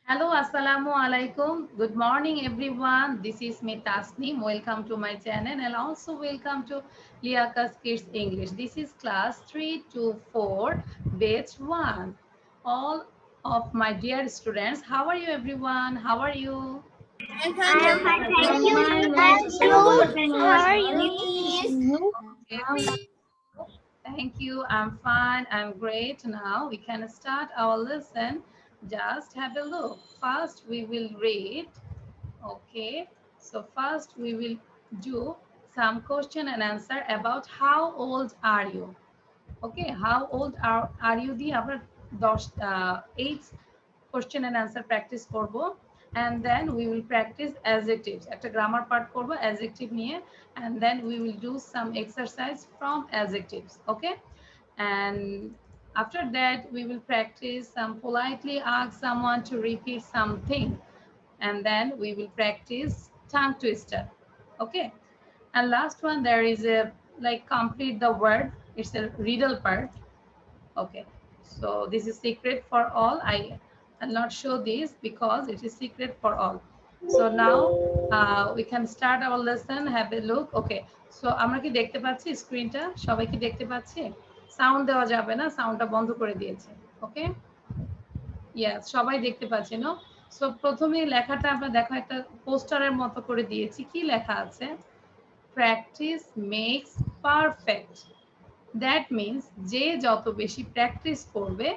Hello, assalamu alaikum. Good morning, everyone. This is me Tasneem. Welcome to my channel and also welcome to Liakas Kids English. This is class 3 to 4, batch 1. All of my dear students, how are you, everyone? How are you? I'm I fine, am fine, ma'am. thank you. I'm Good. good. How are Miss. you? Okay. Thank you. I'm fine. I'm great. Now we can start our lesson. Just have a look. First, we will read. Okay, so first we will do some question and answer about how old are you? Okay, how old are you দিয়ে আমরা 8 question and answer practice করব and then we will practice adjectives একটা grammar part করব adjective নিয়ে and then we will do some exercise from adjectives. Okay, and after that we will practice some politely ask someone to repeat something and then we will practice tongue twister. Okay, and last one there is a like complete the word, it's a riddle part. Okay, so this is secret for all. I'll not show this because it is secret for all. So now we can start our lesson. Have a look. Okay, so আমরা কি দেখতে পাচ্ছি স্ক্রিনটা? সবাই কি দেখতে পাচ্ছি? Sound দেওয়া যাবে না, সাউন্ডটা বন্ধ করে দিয়েছে। ওকে, ইয়েস, সবাই দেখতে পাচ্ছে না? সো প্রথমে লেখাটা আমরা দেখো একটা পোস্টারের মতো করে দিয়েছি। কি লেখা আছে? Practice makes perfect. That means যে যত বেশি প্র্যাকটিস করবে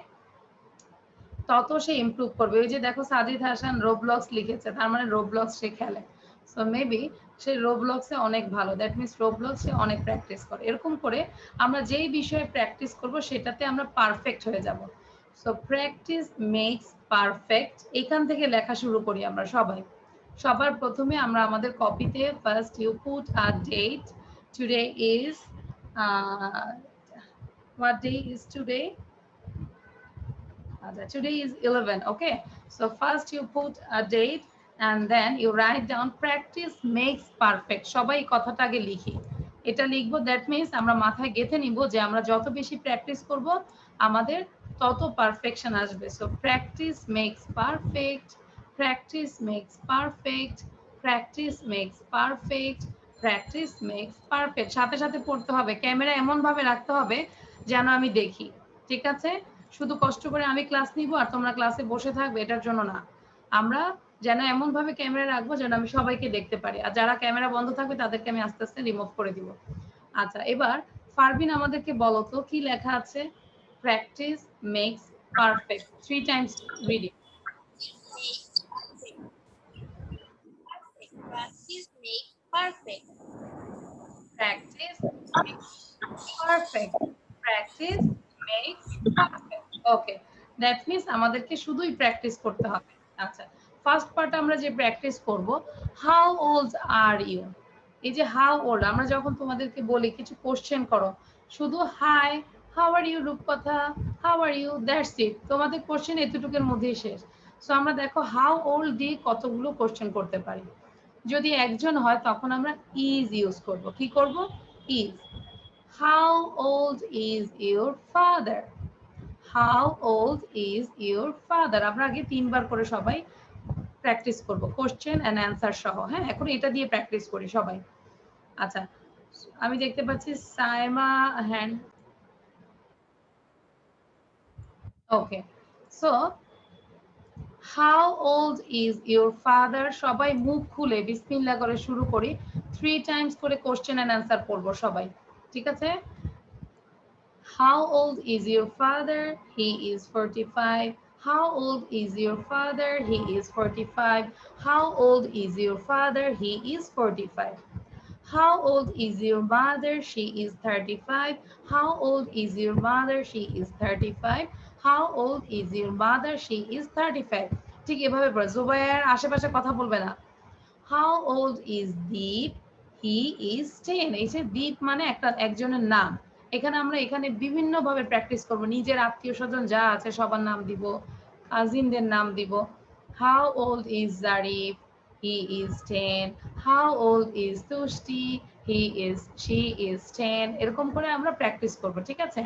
তত সে ইমপ্রুভ করবে। ওই যে দেখো সাজিদ হাসান রোবলক্স লিখেছে, তার মানে রোবলক্স সে খেলে। সো মেবি সে রোবলক্সে অনেক ভালো, দ্যাট মিনস রোবলক্সে অনেক প্র্যাকটিস করে। এরকম করে আমরা যেই বিষয়ে প্র্যাকটিস করব সেটাতে আমরা পারফেক্ট হয়ে যাব। সো প্র্যাকটিস মেক্স পারফেক্ট, এখান থেকে লেখা শুরু করি আমরা সবাই। সবার প্রথমে আমরা আমাদের কপিতে first you put a date. Today is what day is today? Today is 11. Okay, so first you put a date and then you write down practice makes perfect. সবাই এই কথাটা আগে লিখি, এটা লিখবো। দ্যাট মিনস আমরা মাথায় গেঁথে নিব যে আমরা যত বেশি প্র্যাকটিস করব আমাদের তত পারফেকশন আসবে। So practice makes perfect, practice makes perfect, practice makes perfect, practice makes perfect. সাথে সাথে পড়তে হবে, ক্যামেরা এমন ভাবে রাখতে হবে যেন আমি দেখি। ঠিক আছে, শুধু কষ্ট করে আমি ক্লাস নিব আর তোমরা ক্লাসে বসে থাকবে এটার জন্য না। আমরা যেন এমন ভাবে ক্যামেরা রাখবো যেন আমি সবাইকে দেখতে পারি, আর যারা ক্যামেরা বন্ধ থাকবে তাদেরকে আমি আস্তে আস্তে রিমুভ করে দিব। আচ্ছা, এবার ফারবিন আমাদেরকে বলো তো কি লেখা আছে? Practice makes perfect, 3 times reading. Practice makes perfect. Practice makes perfect, practice makes perfect. Okay, that means আমাদেরকে শুধুই প্র্যাকটিস করতে হবে। আচ্ছা, ফার্স্ট পার্ট আমরা যে প্র্যাকটিস করব, হাউ ওল্ড আর ইউ। এই যে হাউ ওল্ড, আমরা যখন তোমাদেরকে বলি কিছু কোশ্চেন করো, শুধু hi, how are you Rupkatha, how are you, that's it. তোমাদের কোশ্চেন এতটুকুর মধ্যেই শেষ। সো আমরা দেখো হাউ ওল্ড দিয়ে কতগুলো কোশ্চেন করতে পারি। যদি একজন হয় তখন আমরা ইজ ইউজ করব। কি করব? Is. How old is your father? How old is your father? আমরা আগে 3 বার করে সবাই প্র্যাকটিস করব কোশ্চেন এন্ড অ্যানসার সহ। হ্যাঁ, এখন এটা দিয়ে প্র্যাকটিস করি সবাই। আচ্ছা, আমি দেখতে পাচ্ছি Saima hand. Okay, so how old is your father, সবাই মুখ খুলে বিসমিল্লাহ করে শুরু করি। 3 টাইমস করে কোশ্চেন এন্ড অ্যানসার পড়বো সবাই। ঠিক আছে? How old is your father? He is 45. How old is your father? He is 45. How old is your father? He is 45. How old is your mother? She is 35. How old is your mother? She is 35. How old is your mother? She is 35. ঠিক এভাবে পড়ো, জুবাইয়ের আশেপাশে কথা বলবে না। How old is Deep? He is 10. এই যে দীপ মানে একজনের নাম। এখানে আমরা বিভিন্নভাবে প্র্যাকটিস করব। নিজের আত্মীয়-স্বজন যা আছে সবার নাম দিব, কাজিনদের নাম দিব। How old is Zarif? He is 10. How old is Tushti? She is 10. এরকম করে আমরা প্র্যাকটিস করব। ঠিক আছে?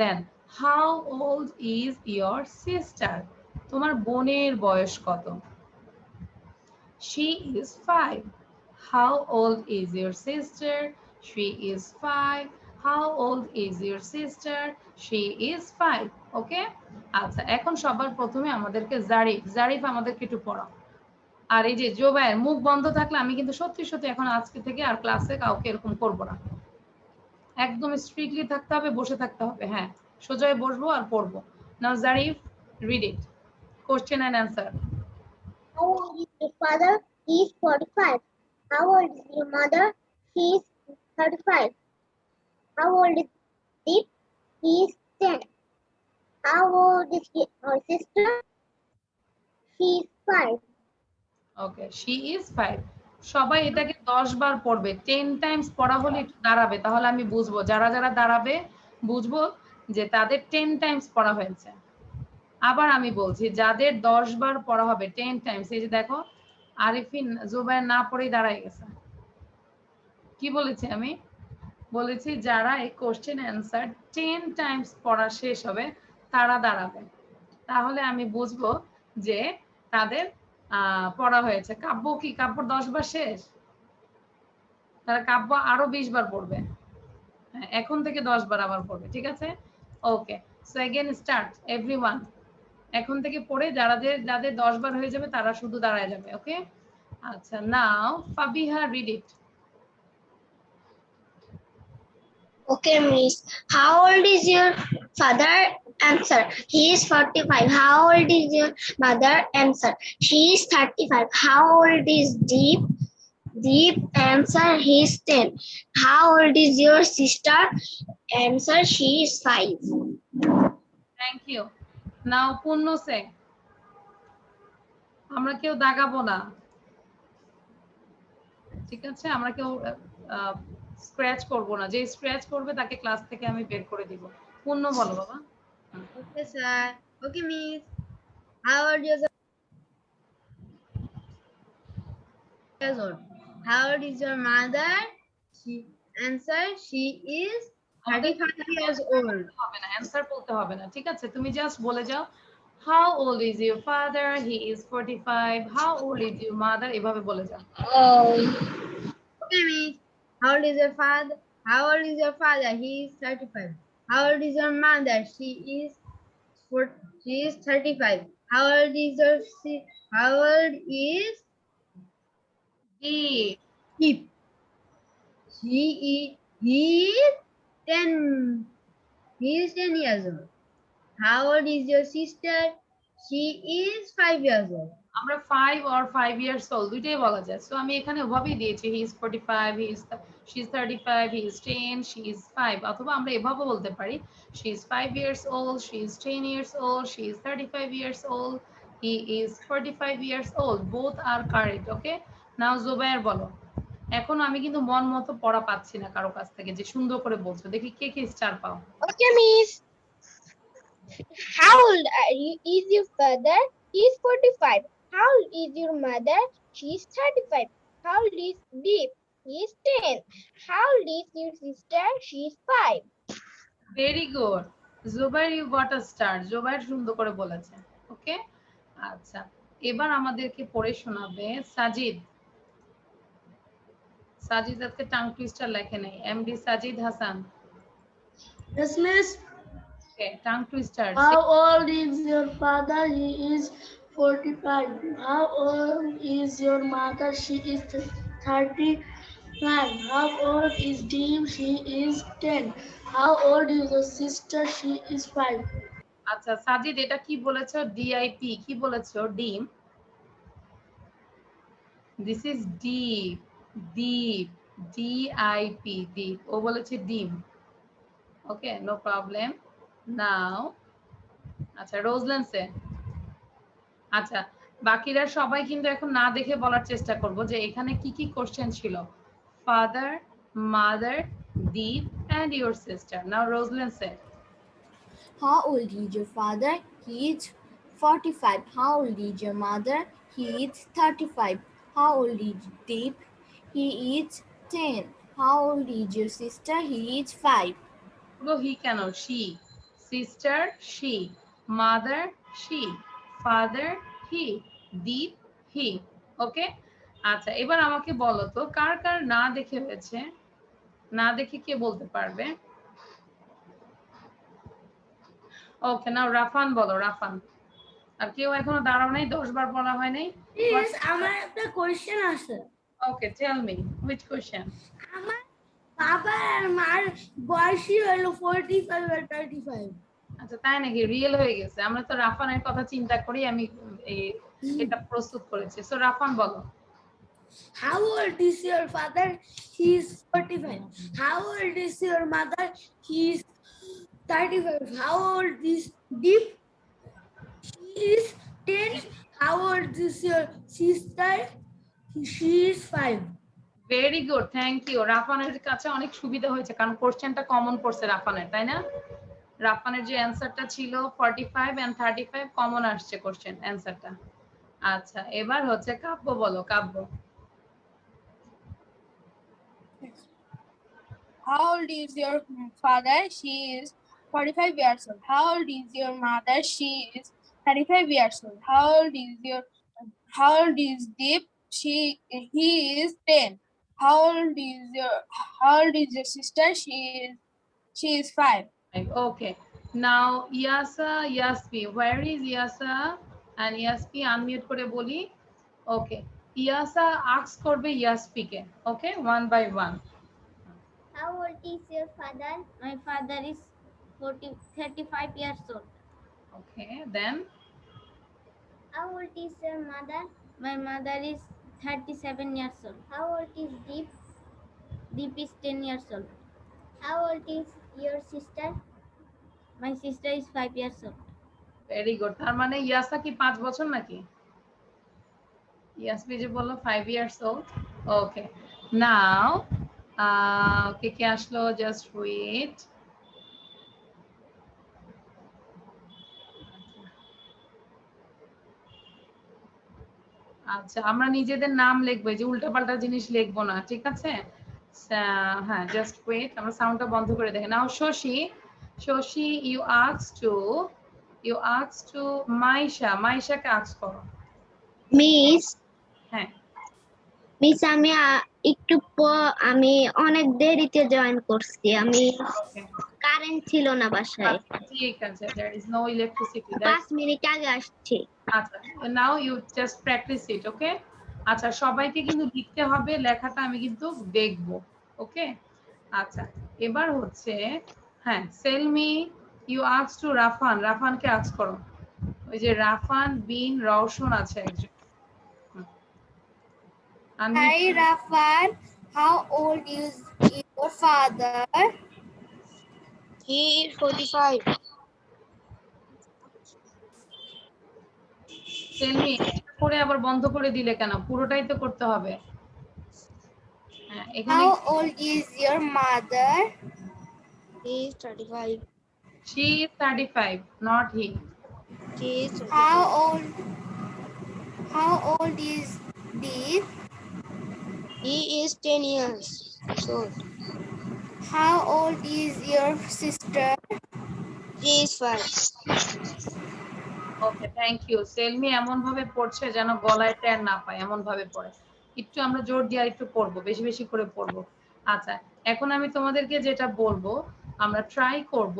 Then, how old is your sister? তোমার বোনের বয়স কত? She is 5. How old is your sister? She is 5. How old is your sister? She is 5. ওকে, আচ্ছা এখন সবার প্রথমে আমাদেরকে জারিফ জারিফ আমাদেরকে একটু পড়াও। আর এই যে জোবায়ের মুখ বন্ধ থাকলে আমি কিন্তু সত্যি সত্যি এখন আজকে থেকে আর ক্লাসে কাউকে এরকম করব না, একদম স্ট্রিক্টলি থাকতে হবে, বসে থাকতে হবে। হ্যাঁ, সোজায় বসবো আর পড়বো। Now Zarif, read it, question and answer. How old is your father? He is 45. How old is your mother? She is 35. How old is Deep? He is 10. How old is her sister? She is 5. Okay, she is 5। সবাই এটাকে 10 বার পড়বে, 10 Times পড়া হলে একটু দাঁড়াবে, তাহলে আমি বুঝবো যারা যারা দাঁড়াবে বুঝবো যে তাদের 10 টাইমস পড়া হয়েছে। আবার আমি বলছি যাদের 10 বার পড়া হবে 10 টাইমস, এই যে দেখো আরিফিন জুবায়ের না পড়েই দাঁড়ায় গেছে। কি বলেছি আমি? বলেছি যারা এই কোশ্চেন অ্যান্সার 10 টাইমস পড়া শেষ হবে তারা দাঁড়াবে, তাহলে আমি বুঝবো যে তাদের পড়া হয়েছে। কাব্য কি কাব্য 10 বার শেষ? তারা কাব্য আরো 20 বার পড়বে। হ্যাঁ, এখন থেকে 10 বার আবার পড়বে, ঠিক আছে? ওকে, সো अगेन স্টার্ট এভরিওয়ান। এখন থেকে পড়ে যাদের যাদের 10 বার হয়ে যাবে তারা শুধু দাঁড়ায় যাবে। ওকে, আচ্ছা now Fabiha read it. Okay, Miss. How old is your father? Answer. He is 45. How old is your mother? Answer. She is 35. How old is Deep? Deep. Answer. He is 10. How old is your sister? Answer. She is 5. Thank you. Now Purno সে। আমরা কেউ দাগাবো না, ঠিক আছে? আমরা কেউ scratch করব না, যে স্ক্র্যাচ করবে তাকে ক্লাস থেকে আমি বের করে দিব। পূর্ণ বলো বাবা। Okay, sir. Okay, Miss. How old is your years old? How old is your mother? She answer. She is 35 years old. হবে না, অ্যানসার বলতে হবে না, ঠিক আছে? তুমি জাস্ট বলে যাও how old is your father? He is 45. How old is your mother? এভাবে বলে যাও। Okay, Miss. How old is your father? How old is your father? He is 35. How old is your mother? She is 35. How old is your How old is Deep. Deep? He is 10. He is 10 years old. How old is your sister? She is 5 years old. আমরা 5 or 5 years old দুইটাই বলা যায়। So আমি এখানে ওভাবেই দিয়েছি he is 45, she is 35, he is 10, she is 5। অথবা আমরা এভাবে বলতে পারি she is 5 years old, she is 10 years old, she is 35 years old, he is 45 years old. both are correct. ওকে, নাও জুবায়ের বলো। এখন আমি কিন্তু মন মতো পড়া পাচ্ছি না কারো কাছ থেকে যে সুন্দর করে বলছো, দেখি কে কে স্টার পাও। Okay, Miss. How old is your father? He is 45. How old is your mother? She is 35. How old is Deep? He is 10. How old is your sister? She is 5. Very good Zubair, you got a star. Zubair সুন্দর করে বলেছে। ওকে, আচ্ছা এবার আমাদেরকে পড়ে শোনাবে সাজিদ। সাজিদ আজকে tongue twister লেখে নেই, MD Sajid Hasan. Yes, miss. Okay, tongue twister. How old is your father? He is 45. How old is your mother? She is 35. How old is Deep? She is 10. How old is your sister? She is 5. আচ্ছা সাজিদ এটা কি বলেছো? DIP কি বলেছো? ডিম। This is dip, dip, D I P dip. ও বলেছে ডিম। ওকে, নো প্রবলেম। নাও আচ্ছা রোজল্যান্ডসে। আচ্ছা বাকিরা সবাই কিন্তু এখন না দেখে বলার চেষ্টা করব যে এখানে কি কি কোশ্চেন ছিল। Father, mother, Deep and your sister. Now রোজল্যান্ডসে। How old is your father? He is 45. How old is your mother? He is 35. How old is Deep? He is 10. How old is your sister? He is 5. হি কেন? She. Sister she, mother she, father he, deep he. ওকে, আচ্ছা এবার আমাকে বলো তো কার কার না দেখে হয়েছে, না দেখে কে বলতে পারবে? ওকে, নাও রাফান বলো, রাফান। আর কেউ এখনো দাঁড়াও নাই, 10 বার বলা হয় নাই। Yes, আমার একটা কোয়েশ্চেন আছে। ওকে, টেল মি হুইচ কোশ্চেন? আমার বাবা আর মার বয়সই হলো 45 আর 35। আচ্ছা তাই নাকি, রিয়েল হয়ে গেছে? আমরা তো রাফানের কথা চিন্তা করি আমি এটা প্রস্তুত করেছি। সো রাফান বলো। How old is your father? He is 45. How old is your mother? He is 35. How old is Deep? She is 10. How old is your sister? She is 5. Very good, thank you. রাফানের কাছে অনেক সুবিধা হয়েছে কারণ কোশ্চেনটা common পড়ছে রাফানের, তাই না? রাফানের যে অ্যান্সারটা ছিল 45 এন্ড 35 কমন আসছে কোশ্চেন অ্যান্সারটা। আচ্ছা এবার হচ্ছে কাব্য বলো, কাব্য। How old is your father? She is 45 years old. How old is your mother? She is 35 years old. How old is Deep? He is 10. How old is your sister? She is 5. Okay, now Yasa, Yaspi, where is Yasa and Yaspi? Unmute করে বলি। Okay, Yasa ask করবে Yaspi K. Okay, one by one. How old is your father? My father is 35 years old. Okay, then How old is your mother? My mother is 37 years old. How old is Deep? Deep is 10 years old. How old is your sister? My sister is 5 years old. Very good. তার মানে ইয়াসা কি 5 বছর নাকি? ইয়াসপি যে বললো 5 years old. ওকে, নাও কে কে আসলো, just wait. আচ্ছা আমরা নিজেদের নাম লিখবো, যে উল্টাপাল্টা জিনিস লিখবো না, ঠিক আছে? হ্যাঁ জাস্ট ওয়েট, আমরা সাউন্ডটা বন্ধ করে দেখে নাও। Shashi, Shashi you ask to Maisha, মাইশাকে আস্ক করো। মিস হ্যাঁ মিস আমি অনেক দেরিতে জয়েন করছি। আমি ওকে, কারেন্ট ছিল না বাসায়। ঠিক আছে, there is no electricity, 5 minute আগে আসছি। আচ্ছা now you just practice it. ওকে, আচ্ছা সবাইকে কিন্তু লিখতে হবে, লেখাটা আমি কিন্তু দেখব। ওকে, আচ্ছা এবার হচ্ছে হ্যাঁ Selmi you ask to Rafan, রাফানকে আস্ক করো। ওই যে রাফান বিন রওশন আছে একজন। Hi Rafan, how old is your father? He is 45. সেলমি করে আবার বন্ধ করে দিলে কেন? পুরোটাই তো করতে হবে। হ্যাঁ এখানে How old is your mother? He is 35. she is 35, not he. He is 35. How old is Deep? He is 10 years old. How old is your sister? She is 5. Okay, thank you. Selmi এমন ভাবে পড়ছে যেন গলায় টের না পায়, এমন ভাবে পড়ে। একটু আমরা জোর দিয়ে আর একটু পড়বো, বেশি বেশি করে পড়বো। আচ্ছা এখন আমি তোমাদেরকে যেটা বলবো, আমরা ট্রাই করব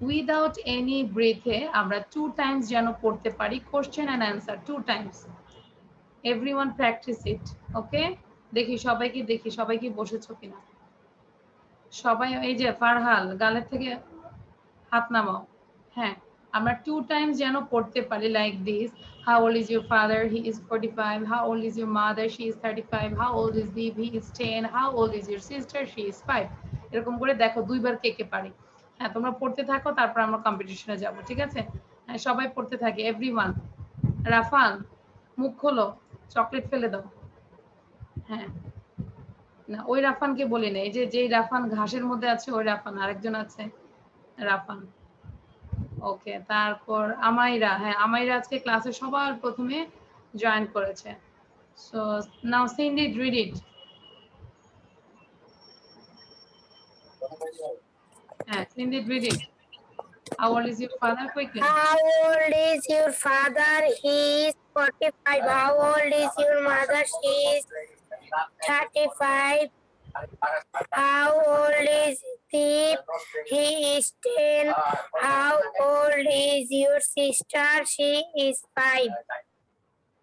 উইদাউট এনি ব্রেথে আমরা 2 টাইমস যেন পড়তে পারি question and answer 2 times. Everyone practice it. Okay, দেখি সবাই কি বসেছো কিনা। সবাই এই যে ফারহাল গালের থেকে হাত নামাও। হ্যাঁ আমরা 2 টাইমস যেন পড়তে পারি like this. How old is your father? He is 45. How old is your mother? She is 35. How old is Deep? He is 10. How old is your sister? She is 5. এরকম করে দেখো দুইবার কে কে পারি। হ্যাঁ তোমরা পড়তে থাকো, তারপর আমরা কম্পিটিশনে যাব, ঠিক আছে? হ্যাঁ সবাই পড়তে থাকে, এভরিওয়ান। রাফান মুখ খোলো, চকলেট ফেলে দাও। হ্যাঁ না ওই রাফানকে বলি না, এই যে যেই রাফান ঘাসের মধ্যে আছে ওই রাফান, আরেকজন আছে রাফান। ওকে, তারপর আমাইরা, হ্যাঁ আমাইরা আজকে ক্লাসে সবার প্রথমে জয়েন করেছে। So now Cindy read it. হ্যাঁ Cindy read it. How old is your father? Quickly. How old is your father? He is 45. How old is your mother? She is 35. How old is Deep? He is 10. How old is your sister? She is 5.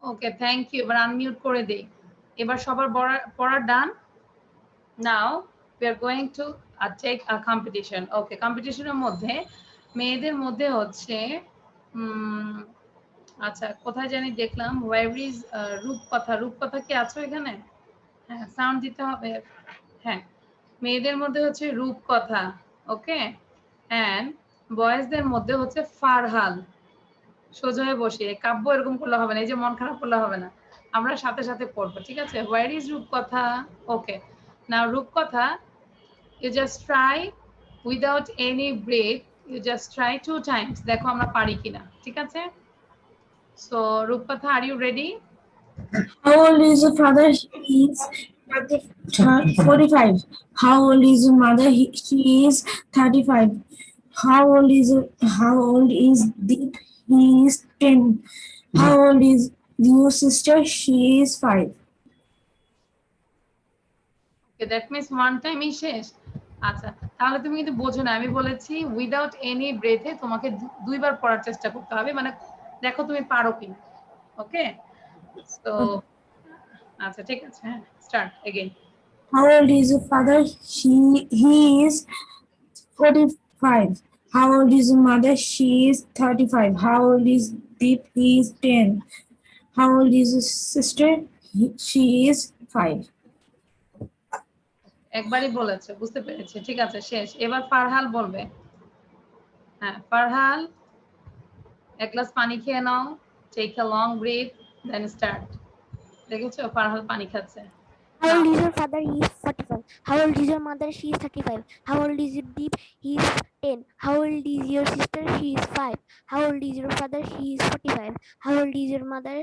Okay, thank you. এবার unmute করে দেই। এবার সবার পড়া ডান। নাও we are going to take a competition. ওকে, কম্পিটিশনের মধ্যে মেয়েদের মধ্যে হচ্ছে আচ্ছা কোথায় জানি দেখলাম where is রূপকথা। রূপকথা কি আছো এখানে? হ্যাঁ, সাউন্ড দিতে হবে। হ্যাঁ, মেয়েদের মধ্যে হচ্ছে রূপকথা। ওকে, এন্ড বয়েজদের মধ্যে হচ্ছে ফারহাল। সোজা হয়ে বসে কাব্য এরকম করলে হবে না, এই যে মন খারাপ করলে হবে না, আমরা সাথে সাথে পড়বো, ঠিক আছে? হোয়ার ইজ রূপকথা? Okay, now Rupkatha, you just try without any break, you just try 2 times, দেখো আমরা পারি কিনা, ঠিক আছে? So Rupkatha, are you ready? How old is your father? He is 45. How old is your mother? She is 35. How old is Deep? He is 10. How old is your sister? She is 5. Okay, that means one টাইমই শেষ। আচ্ছা, তাহলে তুমি কিন্তু বোঝো না, আমি বলেছি উইদাউট এনি ব্রেথে তোমাকে দুইবার পড়ার চেষ্টা করতে হবে, মানে দেখো তুমি পারো কি। ওকে, তো আচ্ছা ঠিক আছে, হ্যাঁ, start again. How old is your father? He is 45. How old is your mother? She is 35. How old is Deep? He is 10. How old is your sister? She is 5. একবারই বলেছে, বুঝতে পেরেছি, ঠিক আছে, শেষ। এবার ফারহাল বলবে। হ্যাঁ, ফারহাল, এক গ্লাস পানি খেয়ে নাও, take a long breath, then start. দেখেছো ফারহাল পানি খাচ্ছে। How old is your father? He is 45. How old is your mother? She is 35. How old is your Deep? He is 10. How old is your sister? She is 5. How old is your father? He is 45. How old is your mother?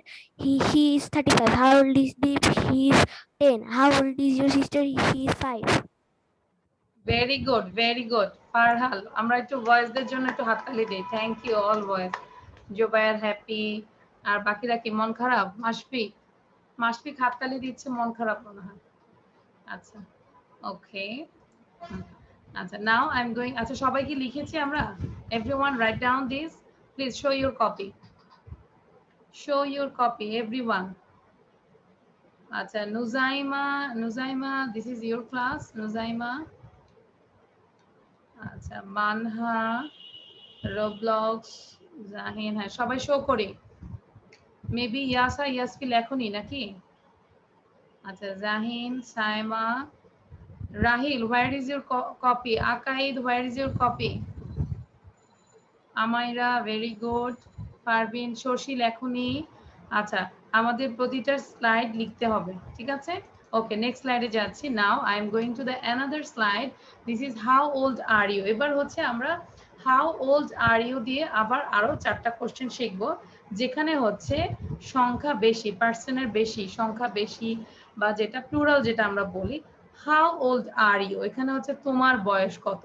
She is 35. How old is Deep? She is 10. How old is your sister? She is 5. Very good, very good Farhal. আমরা একটু ভয়েসদের জন্য একটু হাততালি দিই। Thank you all voice. Zobayer happy, আর বাকিরা কি মন খারাপ? মাসফিক, মাসফিক হাততালি দিচ্ছে, মন খারাপ মনে হয়। আচ্ছা, ওকে, আচ্ছা, নাও আই এম গোয়িং। আচ্ছা, সবাই কি লিখেছি আমরা? Everyone write down this, please show your copy, show your copy everyone. আচ্ছা, Nuzaima, Nuzaima, this is your class, Nuzaima. আচ্ছা, মানহা, রোবলক্স, জাহিন, হ্যাঁ সবাই শো করি। মেবি ইয়াসা, ইয়াসফি লেখনি নাকি? আচ্ছা, Zahin, Saima, Rahil, where is your copy? Akaid, where is your copy? Amaira, very good. Parveen, Shashi লেখনি। আচ্ছা, আমাদের প্রতিটা স্লাইড লিখতে হবে, ঠিক আছে? ওকে, নেক্সট স্লাইডে যাচ্ছি। Now I am going to the another slide. This is how old are you. এবার হচ্ছে আমরা হাউ ওল্ড আর ইউ দিয়ে আবার আরো 4টা কোশ্চেন শিখবো, যেখানে হচ্ছে সংখ্যা বেশি, পার্সনের বেশি, সংখ্যা বেশি, বা যেটা প্লুরাল যেটা আমরা বলি, হাউ ওল্ড আর ইউ, এখানে হচ্ছে তোমার বয়স কত।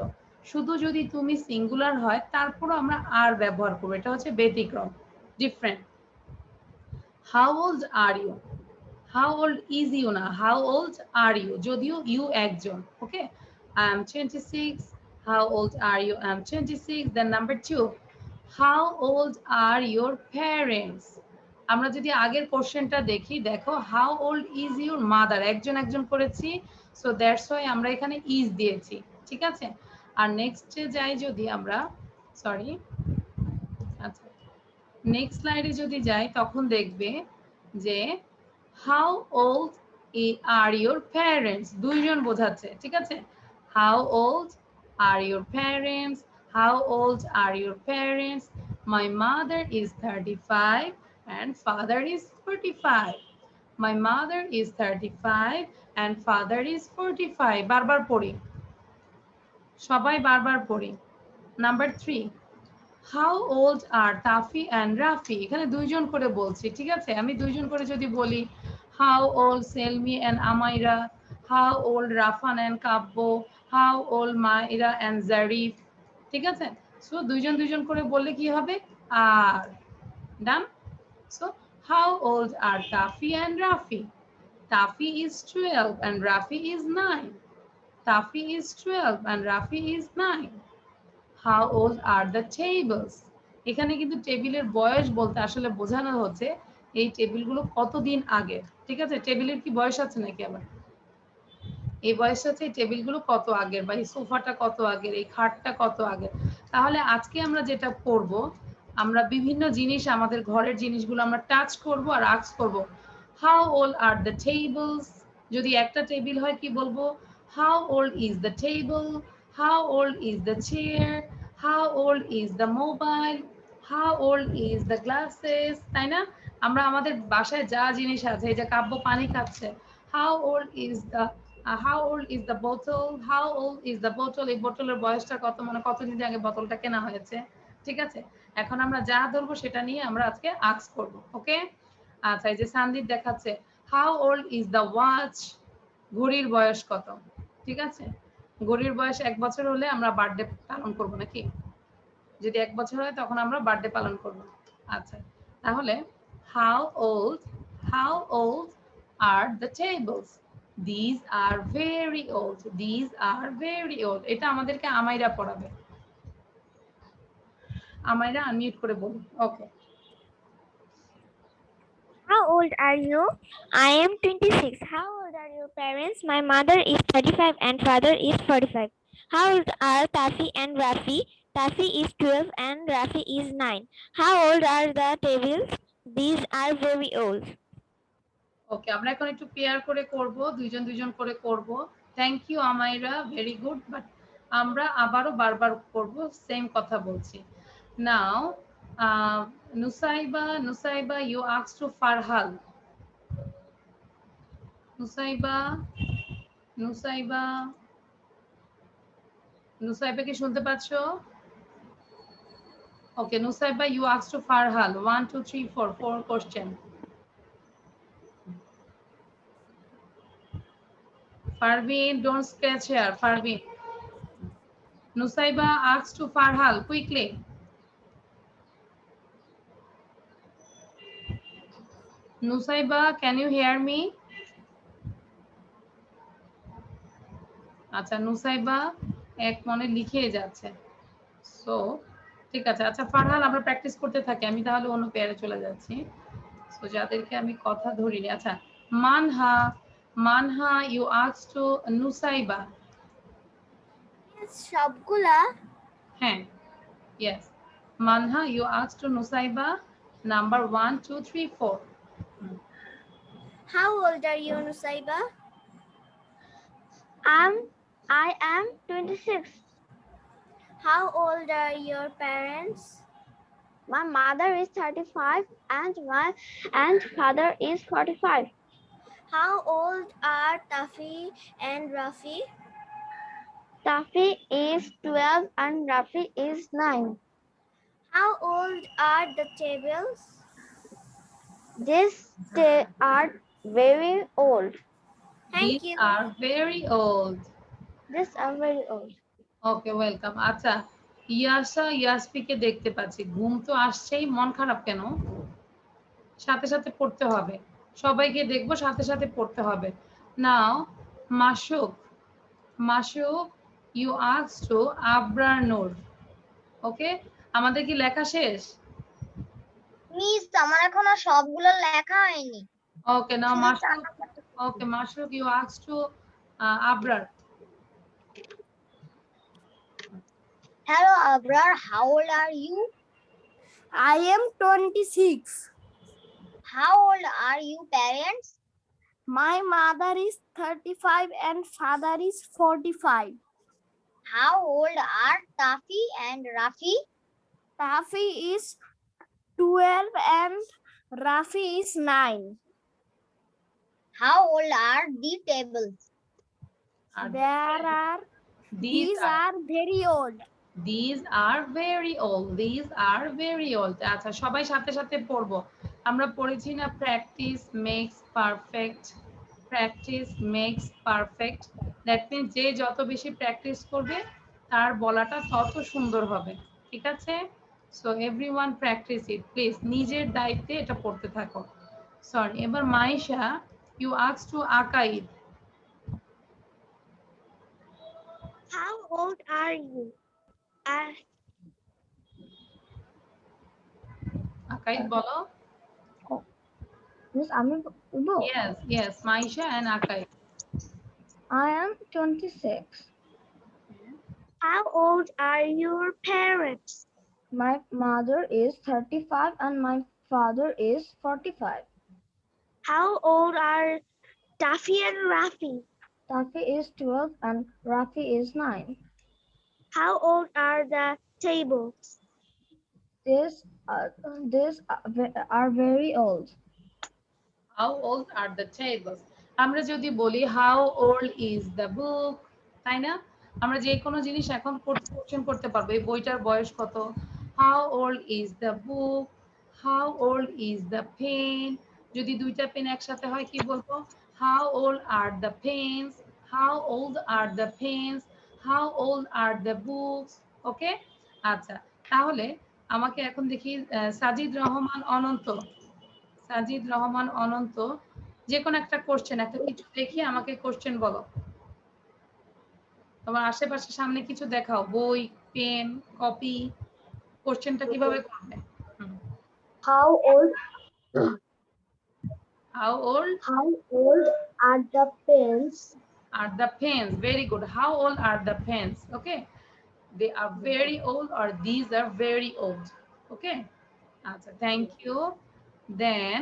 শুধু যদি তুমি সিঙ্গুলার হয় তারপরও আমরা আর ব্যবহার করবো, এটা হচ্ছে ব্যতিক্রম, different. How old are you, how old is you না, হাউ ওল্ড আর ইউ, যদিও ইউ একজন। Okay, I am 26, how old are you? I am 26। Then number 2, how old are your parents? আমরা যদি আগের কোশ্চেনটা দেখি, দেখো how old is your mother, একজন একজন করেছি, সো দ্যাটস ওয়াই আমরা এখানে ইজ দিয়েছি, ঠিক আছে? আর নেক্সটে যাই যদি আমরা, সরি, আচ্ছা, নেক্সট স্লাইডে যদি যাই তখন দেখবে যে how old are your parents, দুইজন বোঝাচ্ছে, ঠিক আছে? How old are your parents, how old are your parents? My mother is 35 and father is 45. My mother is 35 and father is 45. বারবার পড়ি, সবাই বারবার পড়ি। Number 3, how old are Tafi and Rafi? এখানে দুইজন করে বলছি, ঠিক আছে? আমি দুইজন করে যদি বলি, how old Selmi and Amaira, how old Rafan and Kabya, how old Maira and Zarif, ঠিক আছে? সো দুইজন দুইজন করে বললে কি হবে? Are. Done? So how old are Tafi and Rafi? Tafi is 12 and Rafi is 9. Tafi is 12 and Rafi is 9. How old are the tables? এখানে কিন্তু টেবিলের বয়স বলতে আসলে বোঝানো হচ্ছে এই টেবিলগুলো কতদিন আগে। ঠিক আছে, টেবিলের কি বয়স আছে নাকি আবার? এই বয়স হচ্ছে এই টেবিলগুলো কত আগের, বা এই সোফাটা কত আগের, এই খাটটা কত আগের। তাহলে আজকে আমরা যেটা করব, আমরা বিভিন্ন জিনিস, আমাদের ঘরের জিনিসগুলো আমরা টাচ করব আর আস্ক করব, how old are the tables. যদি একটা টেবিল হয় কি বলবো? How old is the table, how old is the chair, how old is the mobile, how old is the glasses, তাই না? আমরা আমাদের বাসায় যা জিনিস আছে, এই যে কাব্য পানি খাচ্ছে, how old is the how old is the bottle, how old is the bottle, এই বোতলের বয়সটা কত, মানে কতদিন আগে বোতলটা কেনা হয়েছে। ঠিক আছে, এখন আমরা যা ধরবো সেটা নিয়ে আমরা আজকে আস্ক করব। ওকে, আচ্ছা, এই যে সন্দীপ দেখাচ্ছে how old is the watch, ঘড়ির বয়স কত। ঠিক আছে, ঘড়ির বয়স 1 বছর হলে আমরা বার্থডে পালন করব নাকি? যদি 1 বছর হয় তখন আমরা বার্থডে পালন করব। আচ্ছা, তাহলে how old are the tables? These are very old. These are very old. এটা আমাদেরকে আমাইরা পড়াবে। আমাইরা আনমিউট করে বলুন। ওকে। How old are you? I am 26. How old are your parents? My mother is 35 and father is 45. How old are Tafi and Rafi? Tafi is 12 and Rafi is 9. How old are the tables? These are very old. ওকে, আমরা এখন একটু pair করে করব, দুইজন দুইজন করে করব। Thank you Amaira, very good. But আমরা আবারও বারবার করব, সেম কথা বলছি। Now Nusaiba you ask to Farhal. Nusaiba কি শুনতে পাচ্ছ? Okay, Nusaiba you ask to Farhal 1 2 3 4 question. Parveen, don't scratch here. Parveen. Nusaiba asks to Farhal quickly. Nusaiba, can you hear me? আচ্ছা, নুসাইবা এক মনে লিখে যাচ্ছে। সো ঠিক আছে, আচ্ছা ফারহাল, আমরা প্র্যাকটিস করতে থাকি। আমি তাহলে অন্য পেয়ারে চলে যাচ্ছি। সো যাদেরকে আমি কথা ধরিনি, আচ্ছা Manha you ask to Nusaiba. সবগুলা হ্যাঁ, yes. Manha, you asked to Nusaiba number 1 2 3 4. How old are you, Nusaiba? I am 26. How old are your parents? My mother is 35 and my father is 45. How old are Tafi and Rafi? Tafi is 12 and Rafi is 9. How old are the tables? They are very old. Thank These you. are very old. These are very old. Okay, welcome. আচ্ছা, ইয়াসফিকে দেখতে পাচ্ছি, ঘুম তো আসছেই, মন খারাপ কেন? সাথে সাথে পড়তে হবে, সবাইকে দেখবো, সাথে সাথে পড়তে হবে। নাও Masuk you ask to Abrar নূর। ওকে, আমাদের কি লেখা শেষ? মিস, আমার এখনো সবগুলো লেখা হয়নি। Okay, now Masuk you ask to Abrar. Hello Abrar, how old are you? I am 26. How old are you parents? My mother is 35 and father is 45. How old are Tafi and Rafi? Tafi is 12 and Rafi is 9. How old are the tables? These are very old. These are very old. These are very old. আচ্ছা, সবাই সাথে সাথে পড়বো। আমরা পড়েছি না, practice makes perfect. Practice makes perfect. That means যে যত বেশি প্র্যাকটিস করবে তার বলাটা তত সুন্দর হবে। ঠিক আছে? So everyone practice it please, নিজের দায়িত্বে এটা পড়তে থাকো। সরি, এবার Maisha, you ask to Akaid. How old are you? Akaid বলো। Miss Ami, Yes, yes, Maisha and Akai. I am 26. How old are your parents? My mother is 35 and my father is 45. How old are Taffy and Rafi? Tafi is 12 and Rafi is 9. How old are the tables? These are very old. How old are the tables? আমরা যদি বলি how old is the book, তাই না? আমরা যে কোনো জিনিস এখন কোশ্চেন করতে পারবো, এই বইটার বয়স কত? How old is the book? How old is the pen? যদি দুইটা পেন একসাথে হয় কি বলবো? How old are the pens? How old are the pens? How old are the books? ওকে, আচ্ছা, তাহলে আমাকে এখন দেখি সাজিদ রহমান অনন্ত, সাজিদ রহমান অনন্ত, যে কোনো একটা কোশ্চেন, একটা কিছু দেখি আমাকে কোশ্চেন বলো। তোমার আশেপাশে সামনে কিছু দেখাও, বই, পেন, কপি, কোশ্চেনটা কিভাবে করবে? How old How old are the pens? are the pens? Very good. How old are the pens? Okay, they are very old or these are very old. Okay, আচ্ছা, thank you. Then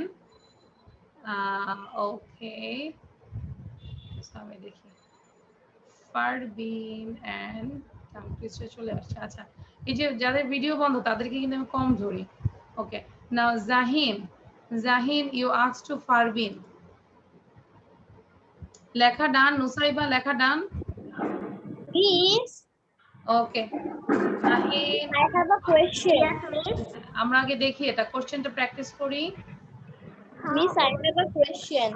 okay, আমি দেখি Parveen and তামকিসে চলে আসছে। আচ্ছা, এই যে যাদের video বন্ধ তাদেরকে কিন্তু আমি কম ধরি। ওকে, নাও Jahin, Jahin you ask two Parveen. লেখা ডান, নুসাইবা লেখা ডান। Miss, okay, Jahin, I have a question. Yes, Miss. আমরা আগে দেখি এটা কোশ্চেনটা প্র্যাকটিস করি। Miss, I have a question.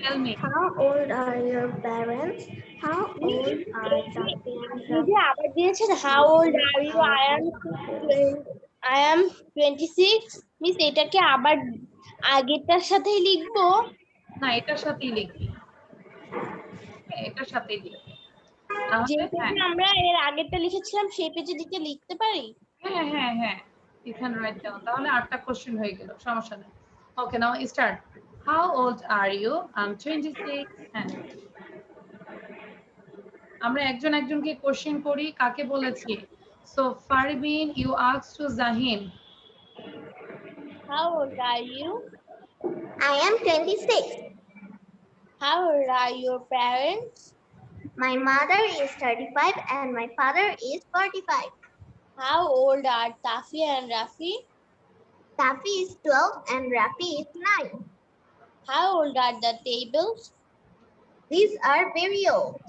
Tell me. How old are your parents? How old are the আবার দিয়েছেন how old are you? I am 26. Miss এটাকে আবার আগেরটার সাথেই লিখবো? না, এটার সাথেই লিখি, এটার সাথেই লিখি। যে তাহলে পেজে আমরা এর আগেরটা লিখেছিলাম সেই পেজে দিকে লিখতে পারি? হ্যাঁ হ্যাঁ হ্যাঁ, এখানে রাইট দাও, তাহলে 8টা কোশ্চেন হয়ে গেল, সমস্যা নেই। Okay, now start. How old are you? I am 26। হ্যাঁ, আমরা একজন একজনকে কোশ্চেন করি, কাকে বলেছি? So Farbin you ask to Zahin. How old are you? I am 26. How old are your parents? My mother is 35 and my father is 45. How old are Tafi and Rafi? Taffy is 12 and Rafi is 9. How old are the tables? These are very old.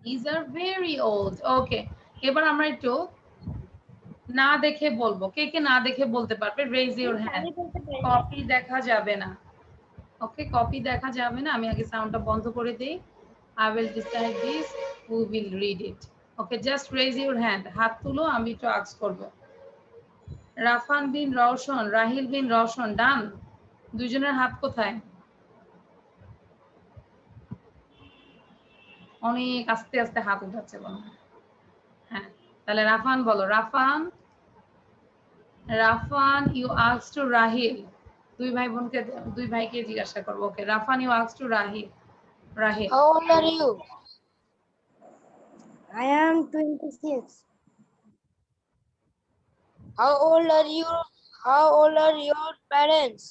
These are very old. ওকে, এবার আমরা একটু না দেখে বলবো। কে কে না দেখে বলতে পারবে? Raise your hand. কপি দেখা যাবে না। ওকে, কপি দেখা যাবে না। আমি আগে সাউন্ডটা বন্ধ করে দেই। I will decide this, who will read it. Okay, just raise your hand. হাত তুলো, আমি একটু আস্ক করব। রাফান বিন রওশন, রাহিল বিন রওশন, ডান? দুইজনের হাত কোথায়? অনেক আস্তে আস্তে হাত উঠাচ্ছে বলো। হ্যাঁ, তাহলে রাফান বলো। Rafan, Rafan you ask to Rahil. দুই ভাই বোনকে, দুই ভাইকে জিজ্ঞাসা করবো। Okay, Rafan you ask to Rahil. Rahil, How old are you? I am 26. How old are you? How old are your parents?